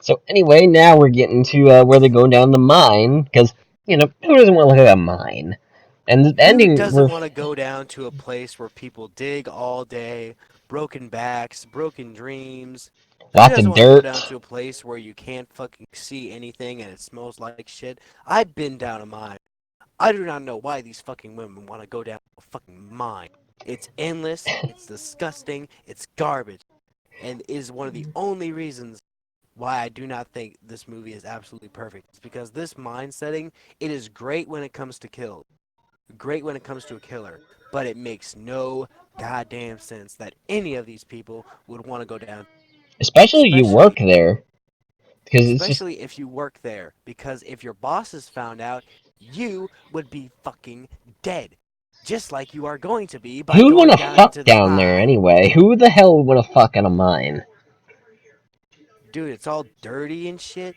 so anyway, now we're getting to where they're going down the mine, because, you know, who doesn't want to look at a mine? And the Who ending, doesn't we're want to go down to a place where people dig all day, broken backs, broken dreams? Who lots doesn't of want to go down dirt. to a place where you can't fucking see anything and it smells like shit? I've been down a mine. I do not know why these fucking women want to go down a fucking mine. It's endless, it's disgusting, it's garbage, and is one of the only reasons why I do not think this movie is absolutely perfect. It's because this mine setting, it is great when it comes to kills, great when it comes to a killer, but it makes no goddamn sense that any of these people would want to go down, Especially you work especially there, because it's just, especially if you work there, because if your bosses found out, you would be fucking dead. Just like you are going to be by who'd want going to down fuck into this down there mine. anyway? Who the hell would want to fuck in a mine? Dude, it's all dirty and shit.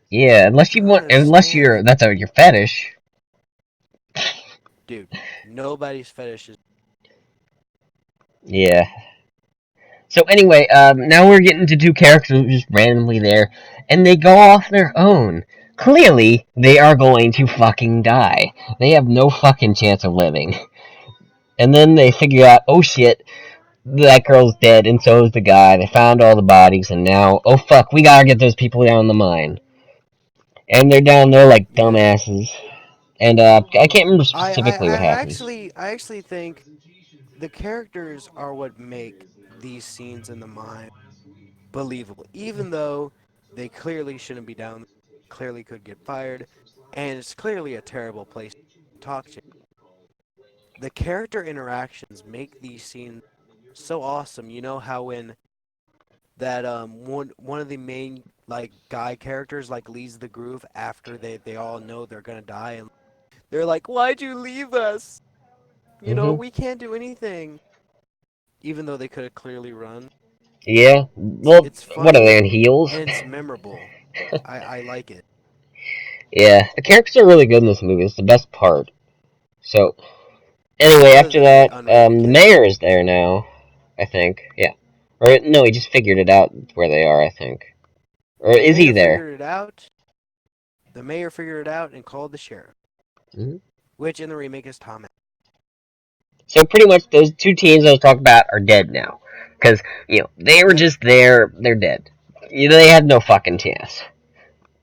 Yeah, I don't unless understand. you're, that's your fetish. Dude, nobody's fetish is. Yeah. So anyway, now we're getting to two characters just randomly there, and they go off their own. Clearly, they are going to fucking die. They have no fucking chance of living. And then they figure out, oh shit, that girl's dead, and so is the guy. They found all the bodies, and now, oh fuck, we gotta get those people down the mine. And they're down there like Yeah. dumbasses. And I can't remember specifically what happens. I actually think the characters are what make these scenes in the mine believable, even though they clearly shouldn't be down there, clearly could get fired, and it's clearly a terrible place to talk to. The character interactions make these scenes so awesome. You know how when that one of the main like guy characters like leaves the groove after they all know they're gonna die and they're like, "Why'd you leave us? You know, Hmm. we can't do anything." Even though they could have clearly run. Yeah. It's Well, it's what are they funny in heels? and it's memorable. I like it. Yeah, the characters are really good in this movie. It's the best part. So anyway, Other after than the that, unrated the kill. mayor is there now. I think. Yeah. Or no, he just figured it out where they are. I think. Or The is he mayor there? figured it out. The mayor figured it out and called the sheriff, Hmm. which in the remake is Tom. So pretty much those two teams I was talking about are dead now, because they were Yep. just there. They're dead. They had no fucking chance.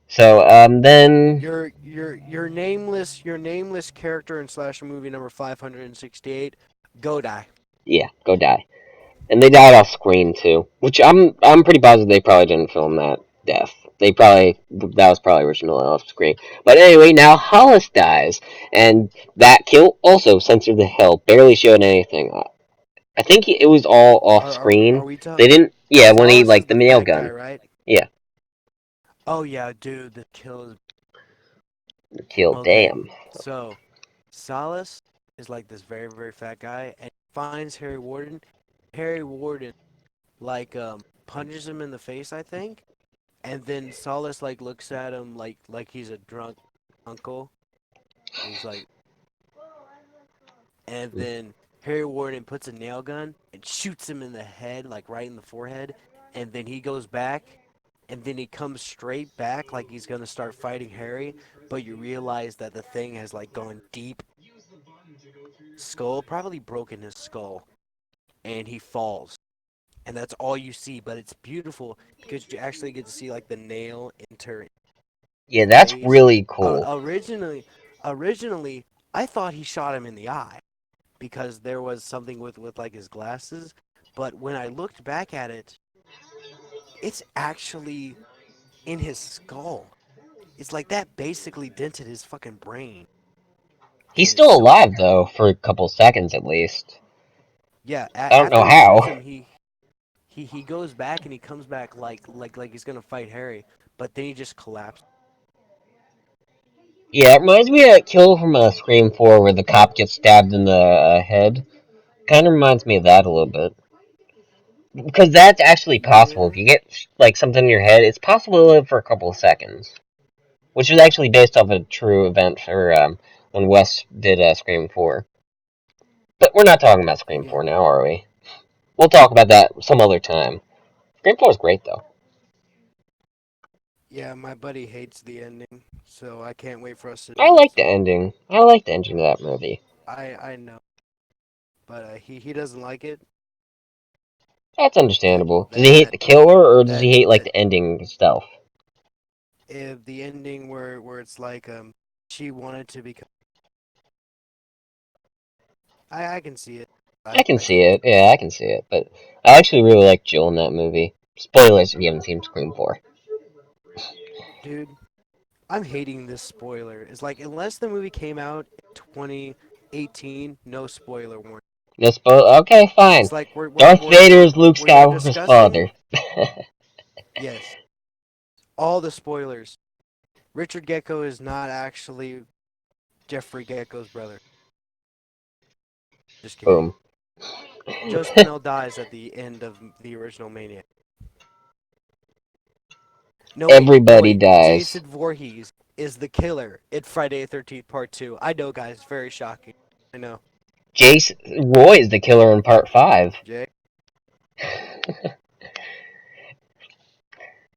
So then Your nameless character in slasher movie number 568, go die. yeah, go die. And they died off screen too, which I'm pretty positive they probably didn't film that death. That was probably originally off screen. But anyway, now Hollis dies, and that kill also censored the hell. Barely showed anything. I think it was all off Are screen. we talking? They didn't. Yeah, when he Salas is like the the nail fat guy, gun. right? Yeah, Oh yeah, dude, the kill is kill. okay. Damn. So, Salas is like this very fat guy, and finds Harry Warden. Harry Warden like punches him in the face, I think, and then Salas like looks at him like he's a drunk uncle. He's like, and then Harry Warden puts a nail gun and shoots him in the head, like right in the forehead, and then he goes back, and then he comes straight back like he's gonna start fighting Harry, but you realize that the thing has like gone deep skull, probably broken his skull, and he falls. And that's all you see, but it's beautiful because you actually get to see like the nail enter Yeah, the that's face. really cool. Originally, I thought he shot him in the eye because there was something with like his glasses. But when I looked back at it, it's actually in his skull. it's like that basically dented his fucking brain, He's and it's still so alive though, for a couple seconds at least. yeah. I don't know After he shoots how. him, he goes back and he comes back like he's gonna fight Harry, but then he just collapses. Yeah, it reminds me of that kill from Scream 4 where the cop gets stabbed in the head. Kind of reminds me of that a little bit. Because that's actually possible. If Yeah, you get like something in your head, it's possible to live for a couple of seconds. Which is actually based off a true event for when Wes did Scream 4. But we're not talking about Scream yeah, 4 now, are we? We'll talk about that some other time. Scream 4 is great, though. yeah. My buddy hates the ending, so I can't wait for us to I do it. like the ending. I like the ending of that movie. I know, but he doesn't like it. That's That understandable. Does he that hate that the killer, or does that he hate like that the ending itself? if the ending where it's like she wanted to become. I can see it. I can I see can't. it. Yeah, I can see it. But I actually really like Jill in that movie. Spoilers if you haven't seen Scream 4. Dude, I'm hating this spoiler. It's like unless the movie came out in 2018, no spoiler warning. No okay, fine. It's like we're we're Darth we're Vader we're, is Luke we're Skywalker's discussing. father. Yes, all the spoilers. Richard Gecko is not actually Jeffrey Gecko's brother. Just kidding. Boom. Joe Spinell dies at the end of the original Maniac. No wait, no Everybody wait. dies. Jason Voorhees is the killer in Friday the 13th Part 2. I know, guys. It's very shocking. I know. Jason Roy is the killer in Part 5. Jay?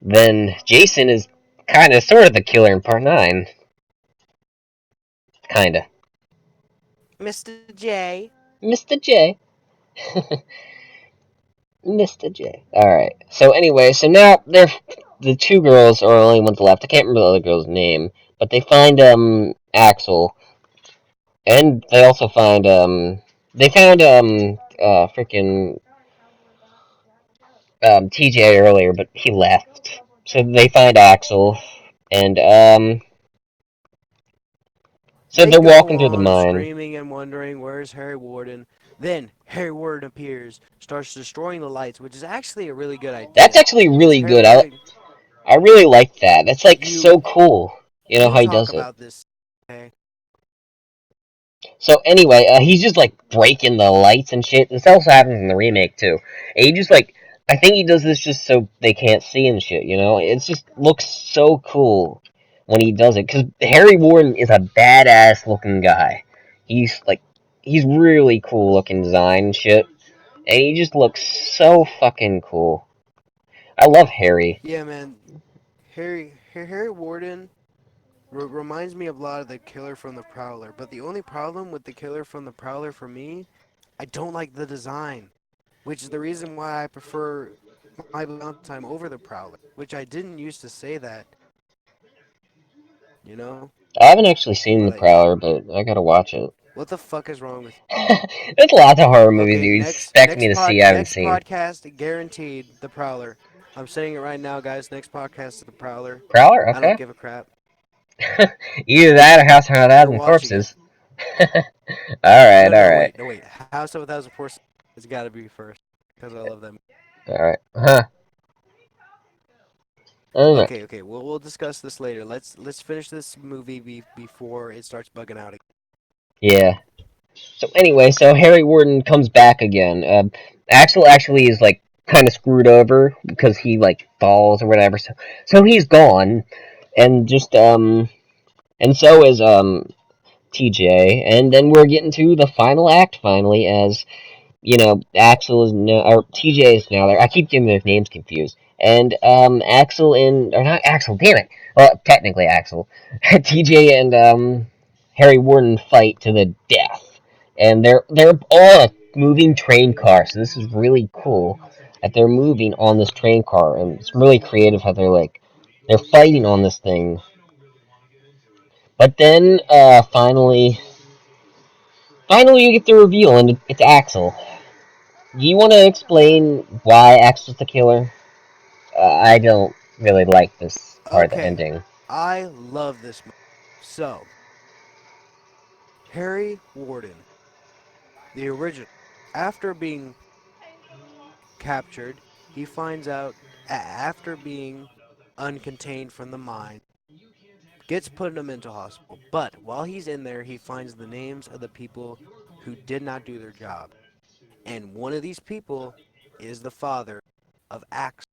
Then Jason is kind of sort of the killer in Part 9. Kinda. Mr. J. Mr. J. Mr. J. Alright. So anyway, so now they're the two girls are only ones left. I can't remember the other girl's name. But they find Axel. And they also find they found freaking TJ earlier, but he left. So they find Axel and so They they're go walking through the on mine. screaming and wondering where's Harry Warden. Then Harry Warden appears, starts destroying the lights, which is actually a really good That's idea. actually Because really Harry good. Warden, I really like that. That's like you so cool. You know you how he talk does it. about this. Okay. So anyway, he's just like breaking the lights and shit. This also happens in the remake too. And he just like, I think he does this just so they can't see and shit. You know, it just looks so cool when he does it. Because Harry Warden is a badass looking guy. He's like, he's really cool looking design and shit, and he just looks so fucking cool. I love Harry. Yeah, man. Harry Warden reminds me of a lot of the killer from the Prowler. But the only problem with the killer from the Prowler for me, I don't like the design, which is the reason why I prefer My Bloody Valentine over the Prowler. Which I didn't used to say that, you know. I haven't actually seen But The Prowler, but I gotta watch it. what the fuck is wrong with There's lots of horror you? movies Okay, you expect me to see I haven't next seen. podcast guaranteed the Prowler. I'm saying it right now, guys. Next podcast is the Prowler. Prowler? I don't Okay. give a crap. Either that or House of a You're Thousand watching it. Corpses. Alright, No, alright. wait. House of a Thousand Porcelain has got to be first because I love them. Alright. Huh. I don't know. Okay. We'll discuss this later. Let's finish this movie before it starts bugging out again. Yeah. So anyway, so Harry Warden comes back again. Axel actually is like kind of screwed over because he like falls or whatever. So he's gone, and just and so is TJ, and then we're getting to the final act finally as Axel is now, or TJ is now there. I keep getting their names confused. And Axel and or not Axel, damn it. Well, technically Axel, TJ and Harry Warden fight to the death, and they're all on a moving train car. So this is really cool that they're moving on this train car, and it's really creative how they're fighting on this thing. But then finally you get the reveal, and it's Axel. Do you want to explain why Axel's the killer? I don't really like this part of the Okay. ending. I love this movie. So, Harry Warden, the original, after being captured, he finds out after being uncontained from the mine, gets put in a mental hospital. But while he's in there, he finds the names of the people who did not do their job. And one of these people is the father of Axel,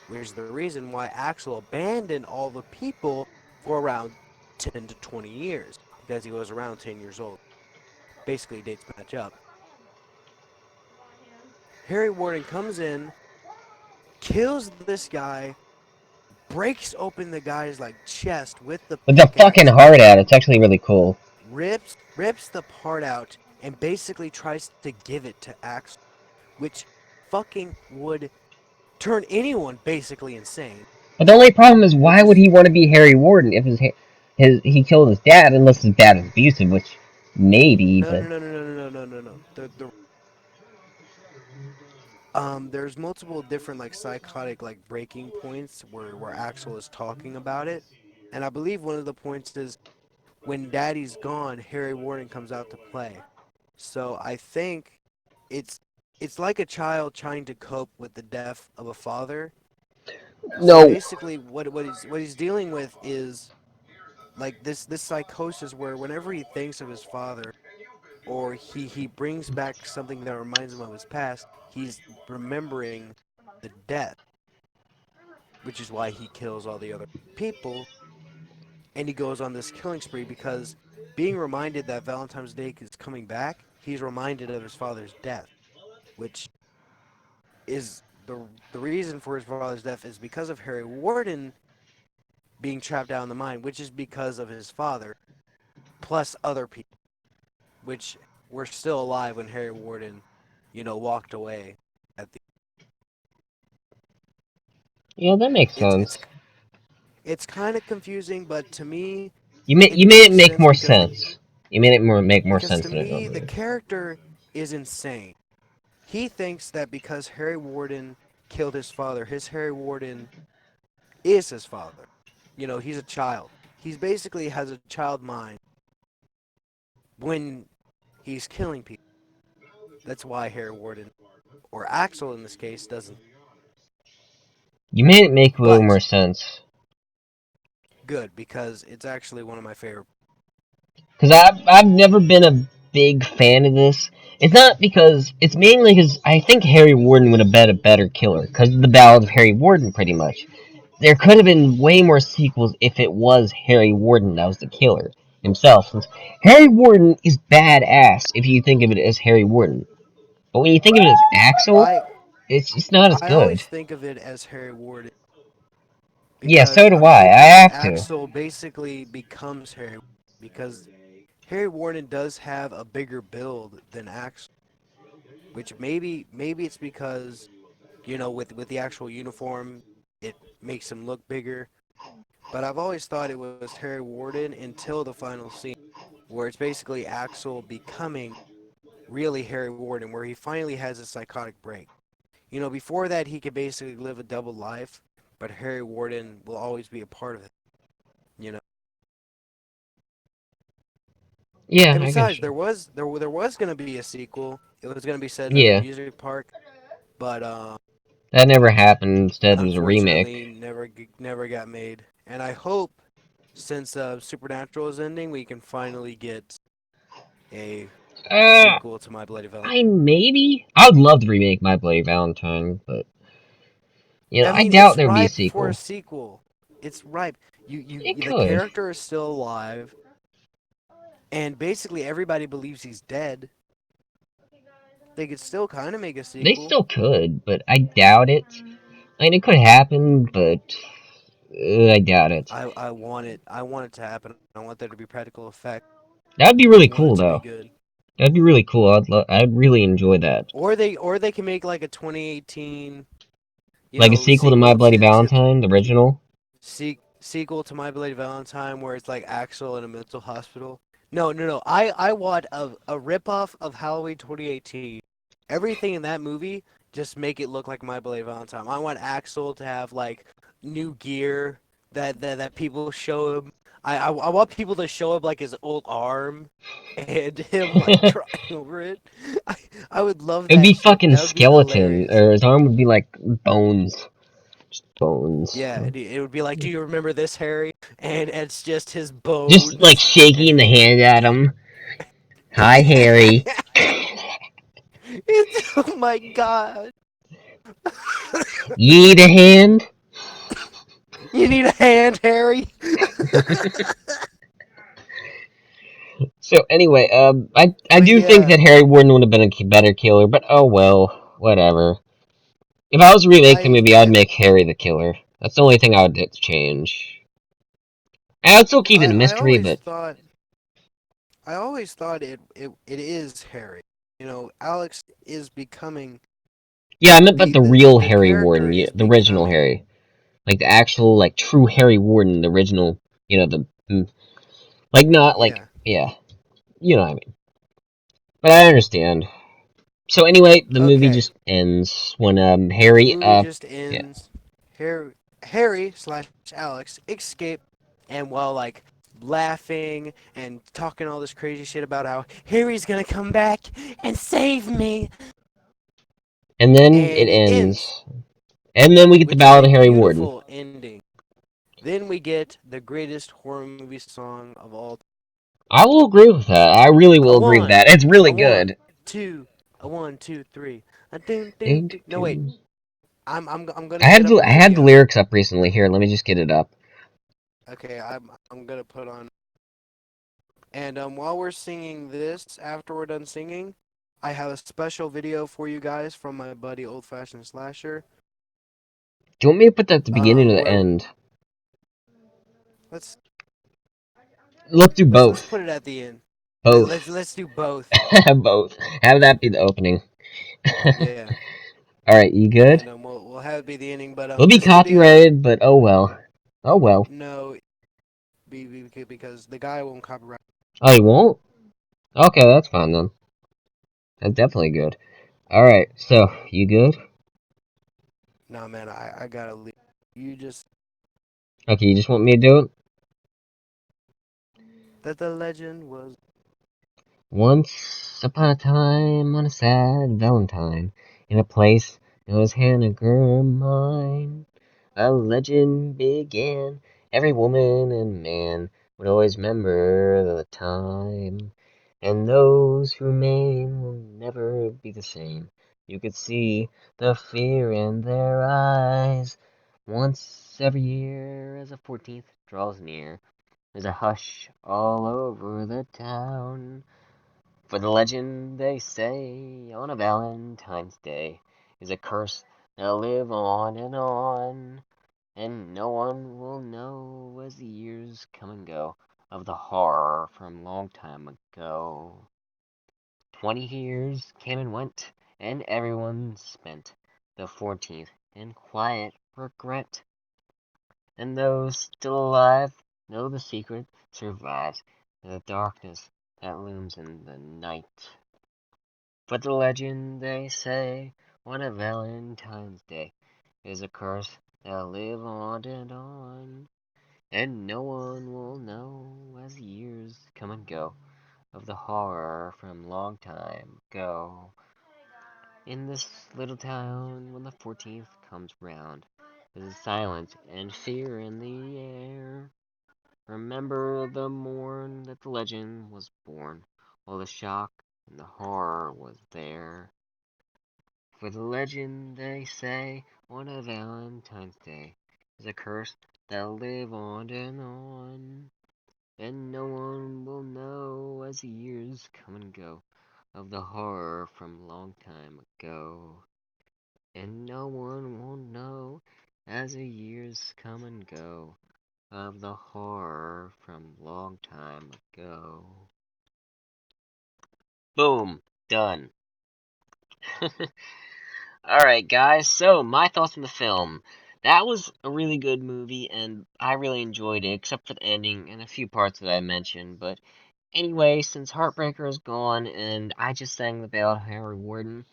which is the reason why Axel abandoned all the people for around 10 to 20 years, because he was around 10 years old. Basically, dates match up. Harry Warden comes in, kills this guy, breaks open the guy's like chest with the With the fucking pickaxe, heart out, it's actually really cool. rips the part out, and basically tries to give it to Axel, which fucking would turn anyone basically insane. But the only problem is, Which why would is he want to be Harry Warden if his he killed his dad? Unless his dad is abusive, which maybe, no but no no no no no no no no. There's multiple different like psychotic like breaking points where Axel is talking about it, and I believe one of the points is when Daddy's gone, Harry Warden comes out to play. So I think it's it's like a child trying to cope with the death of a father. So no. basically, what he's dealing with is like this psychosis where whenever he thinks of his father, or he brings back something that reminds him of his past, he's remembering the death, which is why he kills all the other people, and he goes on this killing spree because being reminded that Valentine's Day is coming back, he's reminded of his father's death, which is the reason for his father's death is because of Harry Warden being trapped down in the mine, which is because of his father plus other people, which were still alive when Harry Warden, walked away at the. Yeah, that makes It's it's sense. it's kind of confusing, but to me, You it made it makes make sense more sense. You made it make more because sense to than it me the normally is. character is insane. He thinks that because Harry Warden killed his father, his Harry Warden is his father. He's a child. He's basically has a child mind when he's killing people. That's why Harry Warden, or Axel in this case, doesn't. You made it make a little more But sense. good, because it's actually one of my favorite. Because I've never been a big fan of this. It's not because it's mainly because I think Harry Warden would have been a better killer because of the Ballad of Harry Warden, pretty much. There could have been way more sequels if it was Harry Warden that was the killer himself. Since Harry Warden is badass if you think of it as Harry Warden, but when you think of it as Axel, I it's not as I good. always think of it as Harry Warden Yeah, because so do I'm I. I thinking that have to. Axel basically becomes Harry because Harry Warden does have a bigger build than Axel, which maybe it's because with the actual uniform it makes him look bigger. But I've always thought it was Harry Warden until the final scene, where it's basically Axel becoming really Harry Warden, where he finally has a psychotic break. Before that, he could basically live a double life, but Harry Warden will always be a part of it. You know. Yeah, And I guess. besides, there was gonna be a sequel. It was gonna be set in an Yeah, amusement park, but that never happened. Instead, it was a unfortunately, remake. never got made. And I hope, since Supernatural is ending, we can finally get a Uh, sequel to My Bloody Valentine. I would love to remake My Bloody Valentine, but I I mean, doubt it's there would be a ripe for a sequel. sequel. It's ripe. It The could. character is still alive, and basically everybody believes he's dead. They could still kind of make a They sequel. still could, but I doubt it. I mean, it could happen, but I doubt it. I want it. I want it to happen. I want there to be practical effect. That'd be I really want it cool, to be though. good. That'd be really cool. I'd really enjoy that. Or they can make like a 2018, Like a sequel to My sequel Bloody to Valentine, the original. sequel to My Bloody Valentine, where it's like Axel in a mental hospital. No, no, no. I want a ripoff of Halloween 2018. Everything in that movie, just make it look like My Bloody Valentine. I want Axel to have like new gear, that people show him. I want people to show him like his old arm, and him like crying over it. I I would love It would that be shit. fucking That would be skeleton, hilarious. or his arm would be like bones. Just bones. Yeah, it would be like, do you remember this, Harry? And it's just his Just like bones, and shaking the he. hand at him. Hi, Harry. Oh my god! You need a hand? You need a hand, Harry. So anyway, I But do think yeah, that Harry Warden would have been a better killer, but oh well, whatever. If I was to remake the movie, I'd yeah, make Harry the killer. That's the only thing I would change. I would still keep it a I mystery, always but thought it is Harry. You know, Alex is becoming yeah, I meant but the real the Harry character Warden, yeah, is the original becoming. Harry, like the actual, like true Harry Warden, the original, like not like Yeah. yeah, you know what I mean. But I understand. So anyway, the movie Okay. just ends when The Harry movie just yeah. ends. Harry slash Alex escape, and while like laughing and talking all this crazy shit about how Harry's gonna come back and save me, And then it and it ends ends. And then we get the which is Ballad a of Harry Warden. beautiful ending. Then we get the greatest horror movie song of all. I will agree with that. I really A will agree with one, that. It's really a one, good. two, a one, two, three. A ding, ding, And ding. No wait, I'm I gonna get had up the a I had the video. lyrics up recently. Here, let me just get it up. Okay, I'm gonna put on. And while we're singing this, after we're done singing, I have a special video for you guys from my buddy Old Fashioned Slasher. Do you want me to put that at the beginning or the Where end? let's Let's do let's both. put it at the end. Both. Let's do both. Both. Have that be the opening. Yeah, Alright, you good? and we'll have it be the ending. But We'll be this video, copyrighted, but oh well. Oh well. no, because the guy won't copyright. Oh, you won't? Okay, that's fine then. That's definitely good. Alright, so, you good? Nah, man, I gotta leave. You just Okay, you just want me to do it? that the legend was. Once upon a time, on a sad Valentine, in a place known as Hanniger Mine, a legend began. Every woman and man would always remember the time, and those who remain will never be the same. You could see the fear in their eyes. Once every year, as the 14th draws near, there's a hush all over the town. For the legend, they say, on a Valentine's Day is a curse that'll live on and on, and no one will know as the years come and go of the horror from long time ago. 20 years came and went, and everyone spent the 14th in quiet regret. And those still alive know the secret survives the darkness that looms in the night. But the legend, they say, on a Valentine's Day is a curse that'll live on and on, and no one will know as the years come and go of the horror from long time ago. In this little town, when the 14th comes round, there's a silence and fear in the air. Remember the morn that the legend was born, while the shock and the horror was there. For the legend, they say, on a Valentine's Day is a curse that'll live on and on, and no one will know as the years come and go of the horror from long time ago. And no one will know as the years come and go of the horror from long time ago. Boom, done. Alright, guys, so my thoughts on the film. That was a really good movie, and I really enjoyed it, except for the ending and a few parts that I mentioned. But anyway, since Heartbreaker is gone, and I just sang the Ballad of Harry Warden,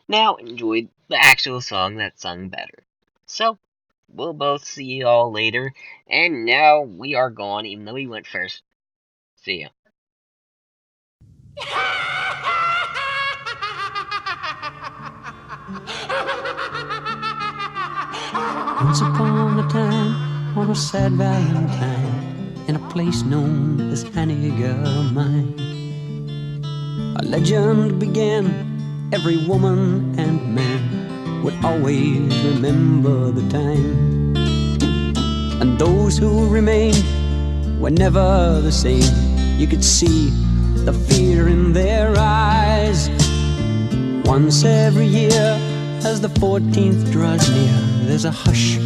now enjoy the actual song that sung better. So, we'll both see you all later. And now we are gone, even though we went first. See ya. Once upon a time, on a sad Valentine, in a place known as Mine, a legend began. Every woman and man would always remember the time, and those who remained were never the same. You could see the fear in their eyes. Once every year, as the 14th draws near, there's a hush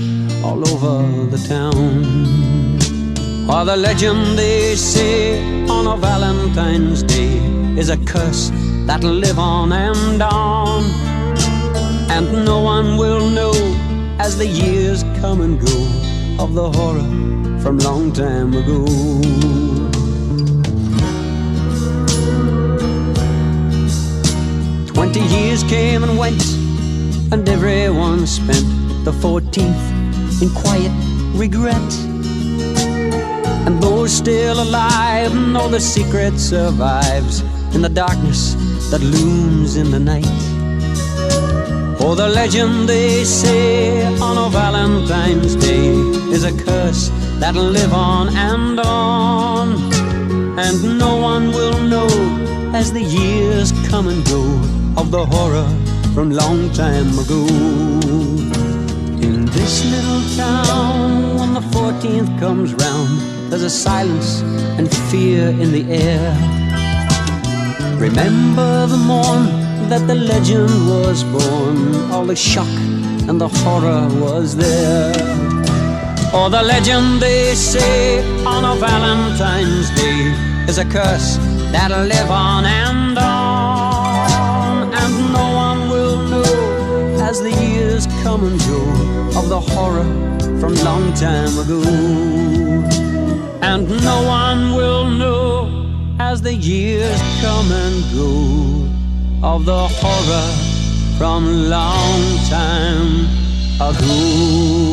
all over the town. Or the legend they say on a Valentine's Day is a curse that'll live on and on, and no one will know as the years come and go of the horror from long time ago. "20 years came and went, and everyone spent the 14th in quiet regret. And those still alive know the secret survives in the darkness that looms in the night. Oh, the legend they say on a Valentine's Day is a curse that'll live on, and no one will know as the years come and go of the horror from long time ago. In this little town, when the 14th comes round, there's a silence and fear in the air. Remember the morn that the legend was born, all the shock and the horror was there. Or the legend they say on a Valentine's Day is a curse that'll live on, and no one will know as the years come and go of the horror from long time ago. And no one will know as the years come and go of the horror from long time ago.